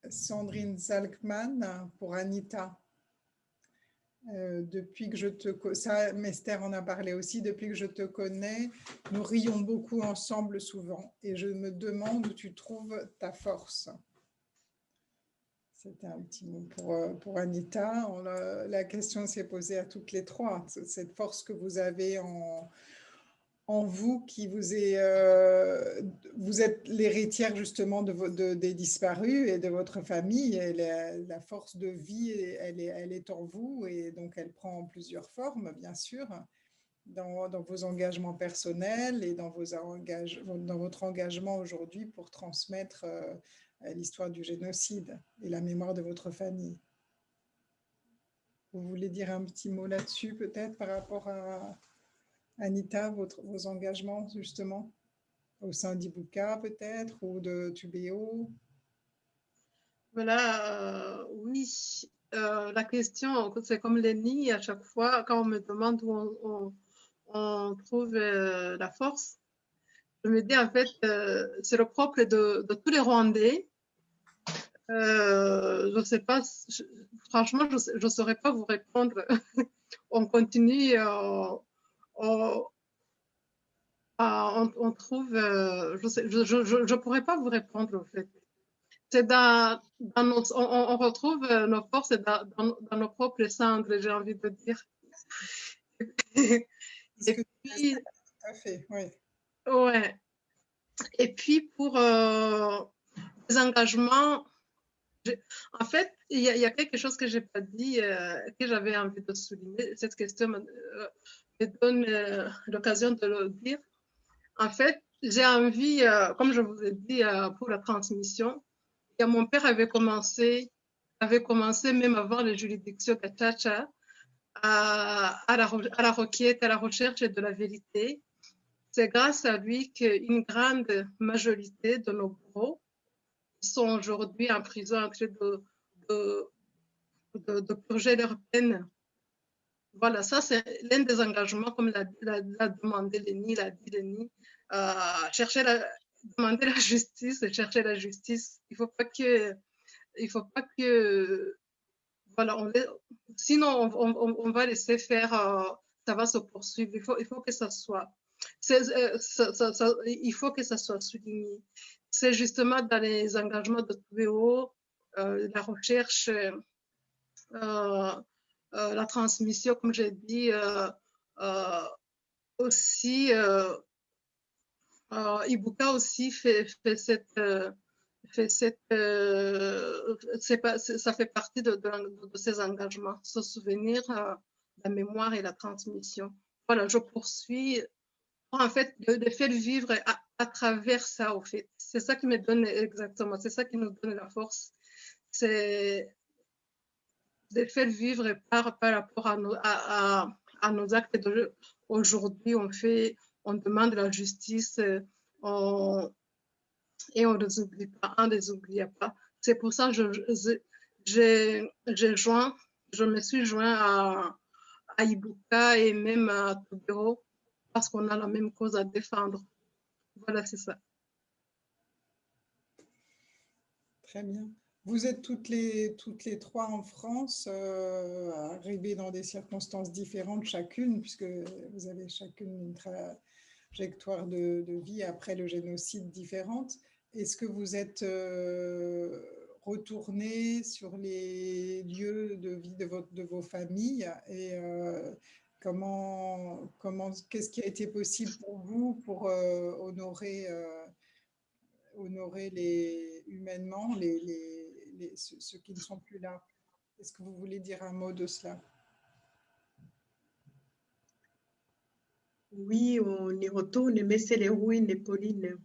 Sandrine Zalkman pour Anita. Depuis que je te connais, ça, Mester en a parlé aussi, depuis que je te connais, nous rions beaucoup ensemble souvent et je me demande où tu trouves ta force. C'était un petit mot pour Anita. La question s'est posée à toutes les trois, cette force que vous avez en vous, qui vous êtes l'héritière justement des disparus et de votre famille. Et la force de vie, elle est en vous et donc elle prend plusieurs formes, bien sûr, dans vos engagements personnels et dans votre engagement aujourd'hui pour transmettre l'histoire du génocide et la mémoire de votre famille. Vous voulez dire un petit mot là-dessus peut-être par rapport à Anita, vos engagements justement au sein d'Ibuka peut-être ou de Tubéo? Voilà, oui. La question, c'est comme Lénie, à chaque fois, quand on me demande où on trouve la force, je me dis en fait, c'est le propre de tous les Rwandais. Je ne sais pas, franchement, je ne saurais pas vous répondre. On continue, on trouve, je pourrais pas vous répondre en fait. C'est dans on retrouve nos forces dans nos propres cendres, j'ai envie de dire. Et puis, tout à fait, oui. Ouais. Et puis pour les engagements, en fait, il y a quelque chose que j'ai pas dit, que j'avais envie de souligner. Cette question me donne l'occasion de le dire. En fait, j'ai envie, comme je vous ai dit, pour la transmission, mon père avait commencé même avant les juridictions Gacaca à la requête, à la recherche de la vérité. C'est grâce à lui qu'une grande majorité de nos bourreaux sont aujourd'hui en prison en train de purger leur peine. Voilà, ça c'est l'un des engagements, comme l'a demandé Lénie, l'a dit Lénie, demander la justice et chercher la justice. Il faut pas que voilà, sinon on va laisser faire, ça va se poursuivre. Il faut que ça soit, il faut que ça soit souligné. C'est justement dans les engagements de TVO, la recherche, la transmission, comme j'ai dit, aussi, Ibuka aussi fait cette, ça fait partie de ses engagements, se souvenir, la mémoire et la transmission. Voilà, je poursuis en fait de faire vivre à travers ça, au fait. C'est ça qui me donne exactement, c'est ça qui nous donne la force. C'est de faire vivre par rapport à nos actes. Aujourd'hui, on demande la justice, et on ne les oublie pas, on ne les oublie pas. C'est pour ça que je me suis joint à Ibuka et même à Tobiro parce qu'on a la même cause à défendre. Voilà, c'est ça. Très bien. Vous êtes toutes les trois en France, arrivées dans des circonstances différentes chacune, puisque vous avez chacune une trajectoire de vie après le génocide différente. Est-ce que vous êtes retourner sur les lieux de vie de vos familles et qu'est-ce qui a été possible pour vous pour honorer humainement ceux qui ne sont plus là. Est-ce que vous voulez dire un mot de cela? Oui, on y retourne, mais c'est les ruines, Pauline.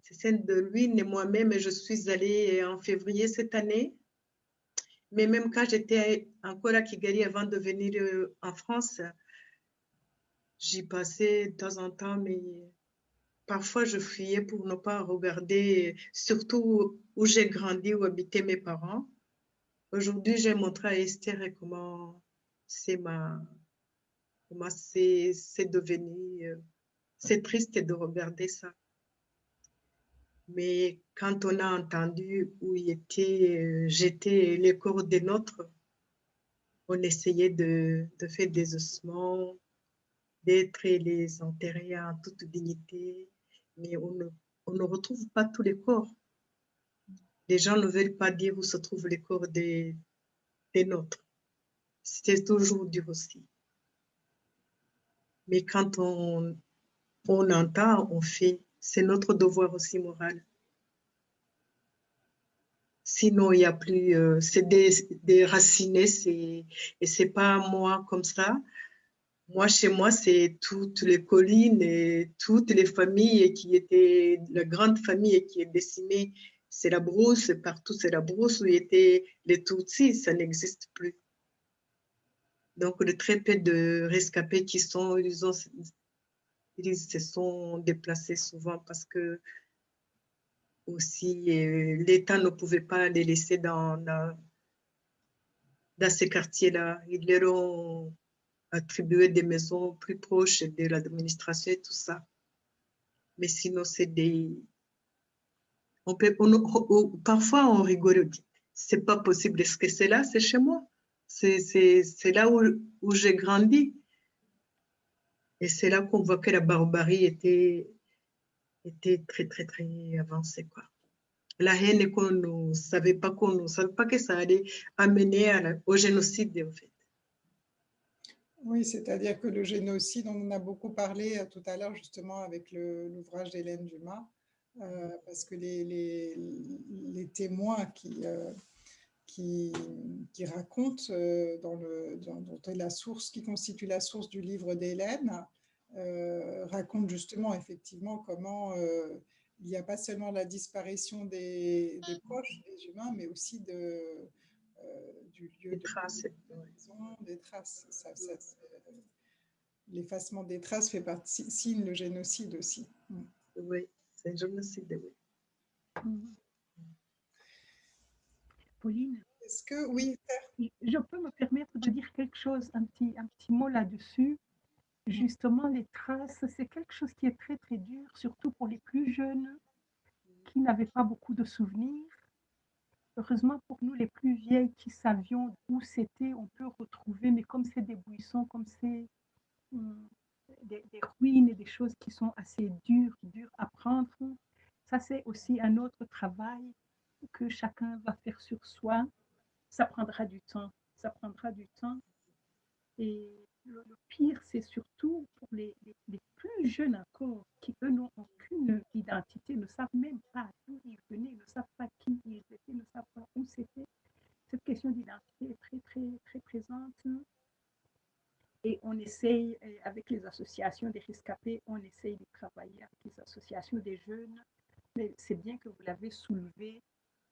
C'est celle de ruines et moi-même, je suis allée en février cette année. Mais même quand j'étais encore à Kigali avant de venir en France, j'y passais de temps en temps, mais parfois je fuyais pour ne pas regarder, surtout où j'ai grandi, où habitaient mes parents. Aujourd'hui, j'ai montré à Esther comment c'est devenu. C'est triste de regarder ça. Mais quand on a entendu où j'étais les corps des nôtres, on essayait de faire des ossements, d'être les enterrer en toute dignité, mais on ne retrouve pas tous les corps. Les gens ne veulent pas dire où se trouvent les corps des nôtres. C'est toujours dur aussi. Mais quand on entend, on fait. C'est notre devoir aussi moral. Sinon, il n'y a plus, c'est déraciné, et c'est pas moi comme ça. Moi, chez moi, c'est toutes les collines et toutes les familles qui étaient, la grande famille qui est décimée, c'est la brousse, partout c'est la brousse où étaient les Tutsis, ça n'existe plus. Donc, le très peu de rescapés ils se sont déplacés souvent parce que aussi l'État ne pouvait pas les laisser dans ces quartiers-là. Ils leur ont attribué des maisons plus proches de l'administration et tout ça. Mais sinon, c'est parfois, on rigole. C'est pas possible. Est-ce que c'est là? C'est chez moi. C'est là où j'ai grandi. Et c'est là qu'on voit que la barbarie était très, très, très avancée, quoi. La haine qu'on ne savait pas que ça allait amener au génocide, en fait. Oui, c'est-à-dire que le génocide, on en a beaucoup parlé tout à l'heure justement avec l'ouvrage d'Hélène Dumas, parce que les témoins qui racontent dont est la source, qui constitue la source du livre d'Hélène, racontent justement effectivement comment il n'y a pas seulement la disparition des proches, des humains, mais aussi du lieu de traces. Des traces. L'effacement des traces fait partie, signe le génocide aussi. Oui, c'est un génocide, oui. Pauline, est-ce que, oui, je peux me permettre de dire quelque chose, un petit mot là-dessus. Justement, les traces, c'est quelque chose qui est très, très dur, surtout pour les plus jeunes qui n'avaient pas beaucoup de souvenirs. Heureusement pour nous, les plus vieilles qui savions où c'était, on peut retrouver, mais comme c'est des buissons, comme c'est des ruines et des choses qui sont assez dures à prendre, ça c'est aussi un autre travail que chacun va faire sur soi. Ça prendra du temps, ça prendra du temps. Et le pire, c'est surtout pour les plus jeunes encore, qui eux n'ont aucune identité, ne savent même pas d'où ils venaient, ne savent pas qui ils étaient, ne savent pas où c'était. Cette question d'identité est très, très, très présente. Et on essaye, avec les associations des rescapés, on essaye de travailler avec les associations des jeunes. Mais c'est bien que vous l'avez soulevé,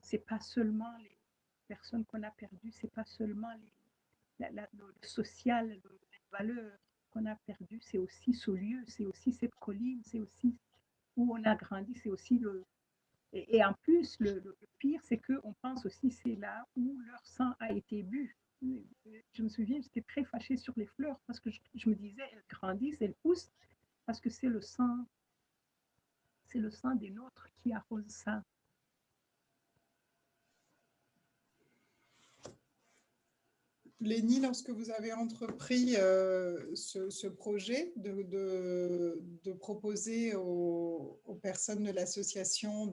c'est pas seulement les personnes qu'on a perdues, c'est pas seulement le social, les valeurs qu'on a perdues, c'est aussi ce lieu, c'est aussi cette colline, c'est aussi où on a grandi, c'est aussi le... Et en plus, le pire, c'est qu'on pense aussi c'est là où leur sang a été bu. Je me souviens, j'étais très fâchée sur les fleurs parce que je me disais, elles grandissent, elles poussent, parce que c'est le sang des nôtres qui arrose ça. Lénie, lorsque vous avez entrepris ce projet de proposer aux personnes de l'association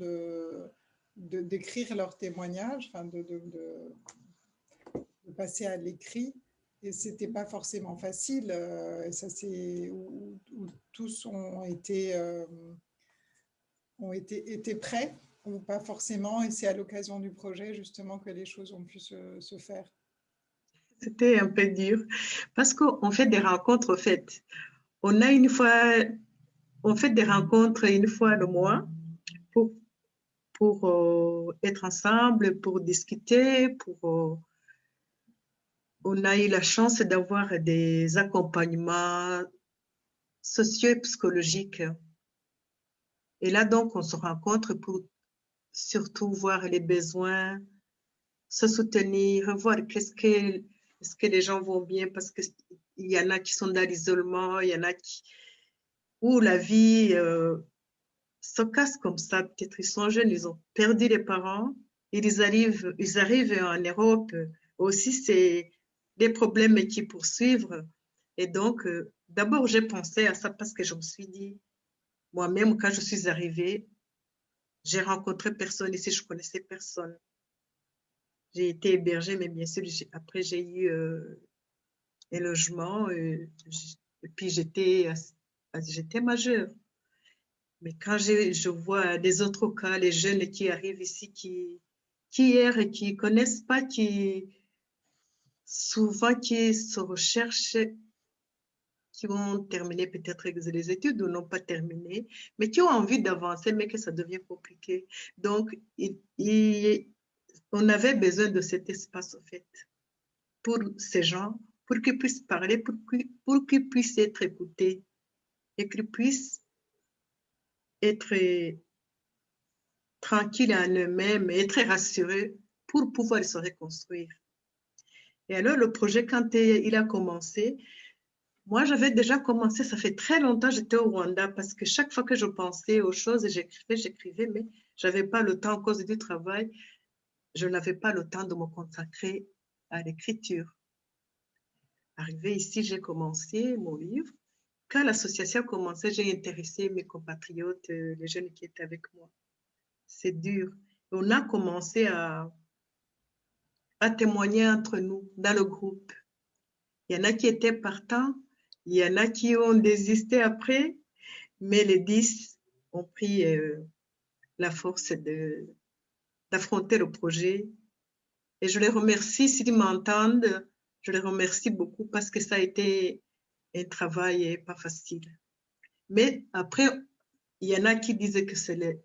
d'écrire leur témoignage, enfin de passer à l'écrit. Et ce n'était pas forcément facile. Ça, où tous étaient prêts, ou pas forcément. Et c'est à l'occasion du projet, justement, que les choses ont pu se faire. C'était un peu dur parce qu'on fait des rencontres, en fait. On fait des rencontres une fois le mois pour être ensemble, pour discuter, on a eu la chance d'avoir des accompagnements sociaux et psychologiques. Et là, donc, on se rencontre pour surtout voir les besoins, se soutenir, voir est-ce que les gens vont bien, parce qu'il y en a qui sont dans l'isolement, il y en a où la vie se casse comme ça. Peut-être ils sont jeunes, ils ont perdu les parents, et ils arrivent en Europe. Aussi, c'est des problèmes qui poursuivent. Et donc, d'abord, j'ai pensé à ça parce que je me suis dit, moi-même, quand je suis arrivée, j'ai rencontré personne ici, je connaissais personne. J'ai été hébergée, mais bien sûr, après, j'ai eu un logement et puis j'étais majeure. Mais quand je vois des autres cas, les jeunes qui arrivent ici, qui errent et qui ne connaissent pas, souvent qui se recherchent, qui ont terminé peut-être les études ou n'ont pas terminé, mais qui ont envie d'avancer, mais que ça devient compliqué. Donc, on avait besoin de cet espace, en fait, pour ces gens, pour qu'ils puissent parler, pour qu'ils puissent être écoutés et qu'ils puissent être tranquilles en eux-mêmes et être rassurés pour pouvoir se reconstruire. Et alors, le projet, quand il a commencé, moi, j'avais déjà commencé, ça fait très longtemps, j'étais au Rwanda parce que chaque fois que je pensais aux choses, j'écrivais, mais je n'avais pas le temps à cause du travail. Je n'avais pas le temps de me consacrer à l'écriture. Arrivé ici, j'ai commencé mon livre. Quand l'association a commencé, j'ai intéressé mes compatriotes, les jeunes qui étaient avec moi. C'est dur. On a commencé à témoigner entre nous dans le groupe. Il y en a qui étaient partants, il y en a qui ont désisté après, mais les 10 ont pris la force d'affronter le projet. Et je les remercie, s'ils m'entendent, je les remercie beaucoup parce que ça a été un travail pas facile. Mais après, il y en a qui disaient que ça les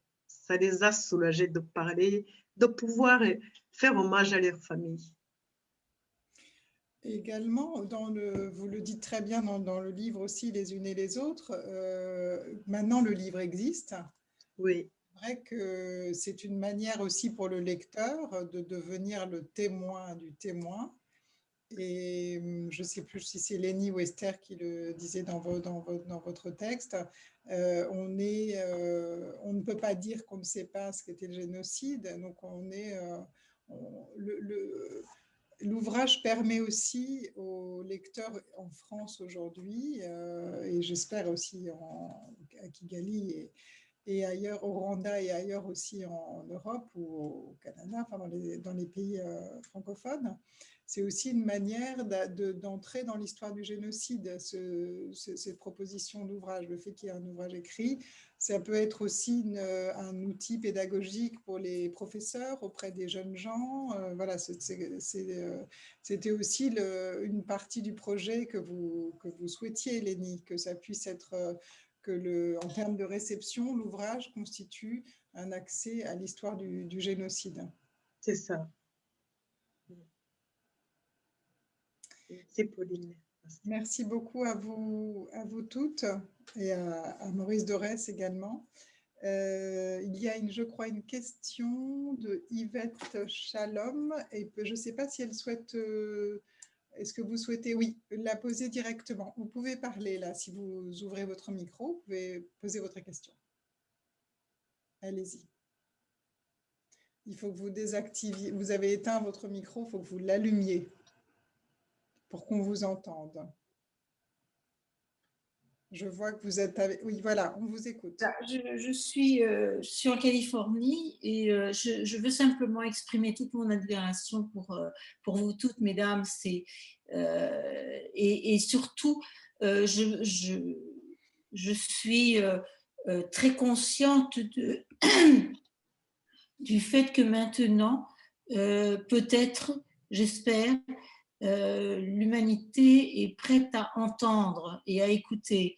a soulagés de parler, de pouvoir faire hommage à leur famille. Également, vous le dites très bien dans le livre aussi, les unes et les autres, maintenant le livre existe. Oui. C'est vrai que c'est une manière aussi pour le lecteur de devenir le témoin du témoin. Et je ne sais plus si c'est Lénie ou Esther qui le disait dans votre texte, on ne peut pas dire qu'on ne sait pas ce qu'était le génocide, donc l'ouvrage permet aussi aux lecteurs en France aujourd'hui, et j'espère aussi à Kigali et ailleurs, au Rwanda et ailleurs aussi en Europe ou au Canada, enfin dans les pays francophones, c'est aussi une manière d'entrer dans l'histoire du génocide, cette proposition d'ouvrage, le fait qu'il y ait un ouvrage écrit. Ça peut être aussi un outil pédagogique pour les professeurs auprès des jeunes gens. Voilà, c'était aussi une partie du projet que vous souhaitiez, Lénie, que ça puisse être... en termes de réception, l'ouvrage constitue un accès à l'histoire du génocide. C'est ça. Merci, Pauline. Merci beaucoup à vous toutes et à Maurice Dorès également. Il y a, je crois, une question de Yvette Chalom, et je ne sais pas si elle souhaite... Est-ce que vous souhaitez, oui, la poser directement? Vous pouvez parler là, si vous ouvrez votre micro, vous pouvez poser votre question. Allez-y. Il faut que vous désactiviez. Vous avez éteint votre micro, il faut que vous l'allumiez pour qu'on vous entende. Je vois que vous êtes avec... Oui, voilà, on vous écoute. Je suis en Californie et je veux simplement exprimer toute mon admiration pour vous toutes, mesdames. Et surtout, je suis très consciente du fait que maintenant, peut-être, j'espère, l'humanité est prête à entendre et à écouter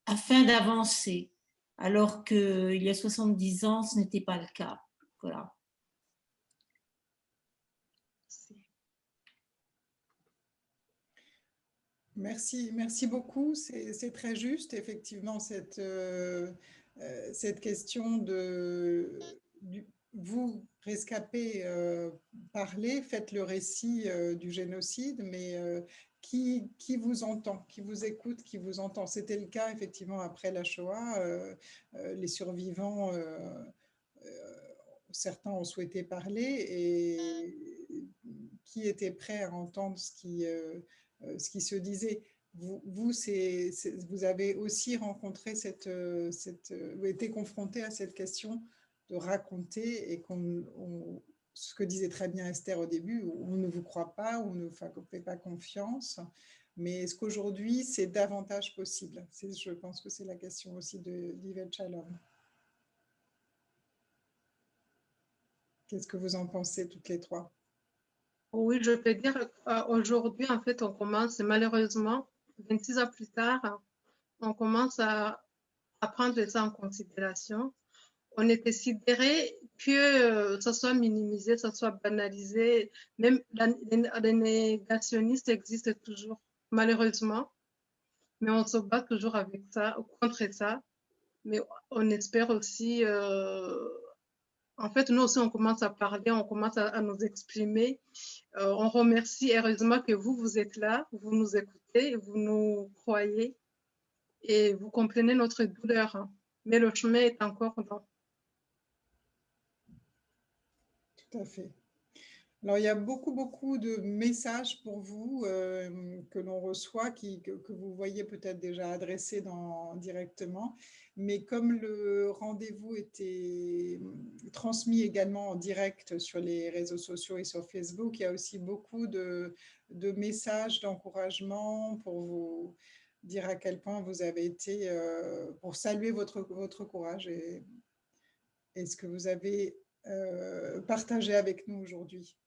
afin d'avancer, alors qu'il y a 70 ans, ce n'était pas le cas. Voilà. Merci beaucoup. C'est très juste, effectivement, cette question vous, rescapés, parlez, faites le récit du génocide, mais qui vous entend, qui vous écoute, qui vous entend? C'était le cas, effectivement, après la Shoah. Les survivants, certains ont souhaité parler, et qui était prêt à entendre ce qui se disait. Vous avez aussi rencontré vous été confronté à cette question de raconter, et ce que disait très bien Esther au début, on ne vous croit pas, on ne vous fait pas confiance, mais est-ce qu'aujourd'hui c'est davantage possible? Je pense que c'est la question aussi d'Yvette Shalom. Qu'est-ce que vous en pensez toutes les trois? Oui, je peux dire qu'aujourd'hui, en fait, on commence, malheureusement, 26 ans plus tard, on commence à prendre ça en considération. On est considéré que ça soit minimisé, ça soit banalisé. Même les négationnistes existent toujours, malheureusement. Mais on se bat toujours avec ça, contre ça. Mais on espère aussi... en fait, nous aussi, on commence à parler, on commence à nous exprimer. On remercie heureusement que vous êtes là, vous nous écoutez, vous nous croyez et vous comprenez notre douleur. Mais le chemin est encore long. Tout à fait. Alors, il y a beaucoup de messages pour vous que l'on reçoit, que vous voyez peut-être déjà adressés directement. Mais comme le rendez-vous était transmis également en direct sur les réseaux sociaux et sur Facebook, il y a aussi beaucoup de messages d'encouragement pour vous dire à quel point vous avez été, pour saluer votre courage et ce que vous avez partagé avec nous aujourd'hui.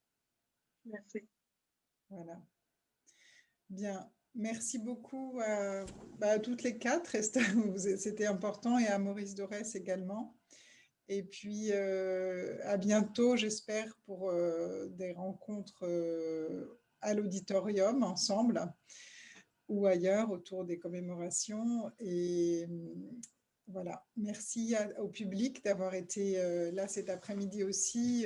Merci. Voilà. Bien. Merci beaucoup à toutes les quatre. C'était important, et à Maurice Dorès également. Et puis, à bientôt, j'espère, pour des rencontres à l'auditorium ensemble ou ailleurs autour des commémorations. Et voilà. Merci au public d'avoir été là cet après-midi aussi,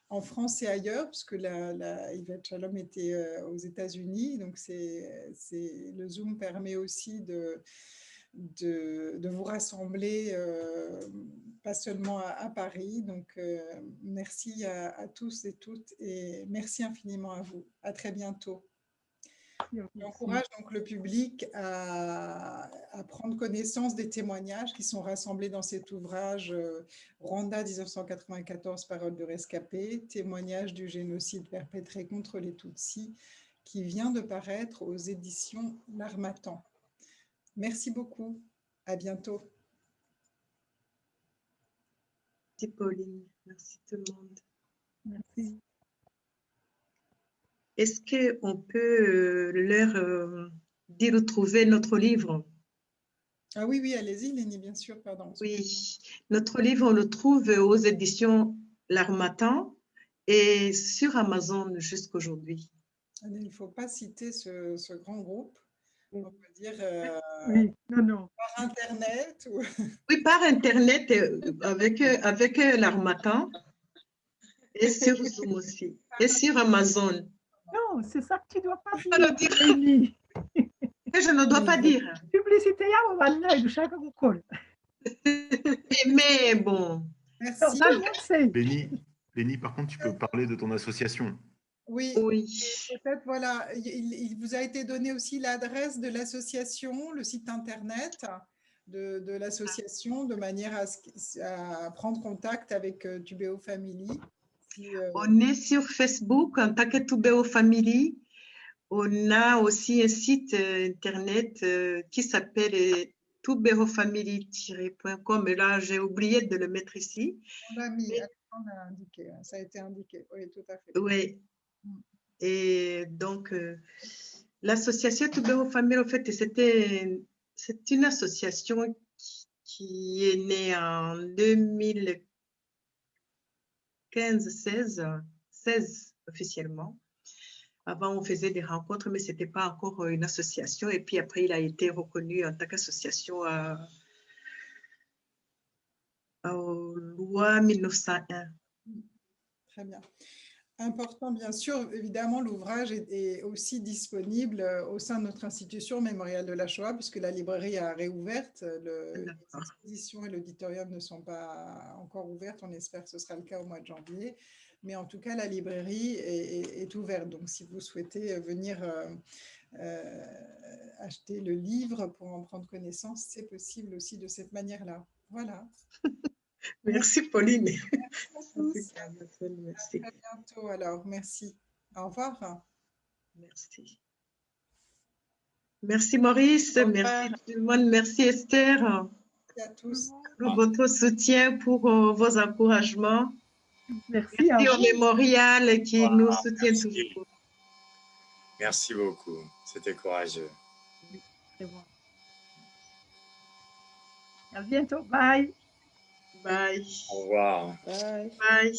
en France et ailleurs, puisque Yvette Shalom était aux États-Unis. Donc, le Zoom permet aussi de vous rassembler, pas seulement à Paris. Donc, merci à tous et toutes, et merci infiniment à vous. À très bientôt. J'encourage donc le public à prendre connaissance des témoignages qui sont rassemblés dans cet ouvrage Rwanda 1994, paroles de rescapés, témoignages du génocide perpétré contre les Tutsis, qui vient de paraître aux éditions L'Harmattan. Merci beaucoup. À bientôt. Merci Pauline. Merci tout le monde. Merci. Est-ce qu'on peut leur dire de trouver notre livre? Ah oui, allez-y, Lénie, bien sûr, pardon. Oui, notre livre, on le trouve aux éditions L'Harmattan et sur Amazon jusqu'aujourd'hui. Il ne faut pas citer ce grand groupe, on peut dire Oui, non. par Internet. Oui, par Internet avec L'Harmattan et sur Zoom aussi, et sur Amazon. Non, c'est ça que tu ne dois pas dire. Que je ne dois pas dire. Publicité, mais bon. Merci. Lénie, par contre, tu peux parler de ton association. Oui, Oui. peut-être, voilà, il vous a été donné aussi l'adresse de l'association, le site internet de l'association, de manière à prendre contact avec Tubeo Family. On est sur Facebook en tant que Tubeo Family. On a aussi un site internet qui s'appelle tubeofamily.com. Et là, j'ai oublié de le mettre ici. On l'a mis, on a indiqué, ça a été indiqué, oui, tout à fait. Oui. Et donc, l'association Tubeo Family, en fait, c'est une association qui est née en 2015-16 officiellement. Avant, on faisait des rencontres, mais ce n'était pas encore une association. Et puis après, il a été reconnu en tant qu'association aux lois 1901. Très bien. Important, bien sûr, évidemment, l'ouvrage est aussi disponible au sein de notre institution Mémorial de la Shoah, puisque la librairie a réouverte. L'exposition et l'auditorium ne sont pas encore ouvertes. On espère que ce sera le cas au mois de janvier. Mais en tout cas, la librairie est ouverte. Donc, si vous souhaitez venir acheter le livre pour en prendre connaissance, c'est possible aussi de cette manière-là. Voilà. Merci, Pauline. Merci. Merci. À très bientôt alors. Merci. Au revoir. Merci. Merci Maurice, merci tout le monde, merci Esther. Merci à tous. Pour votre soutien, pour vos encouragements. Merci au Mémorial qui nous soutient toujours. Merci beaucoup, c'était courageux. C'est bon. À bientôt. Bye. Bye. Au revoir. Bye. Bye.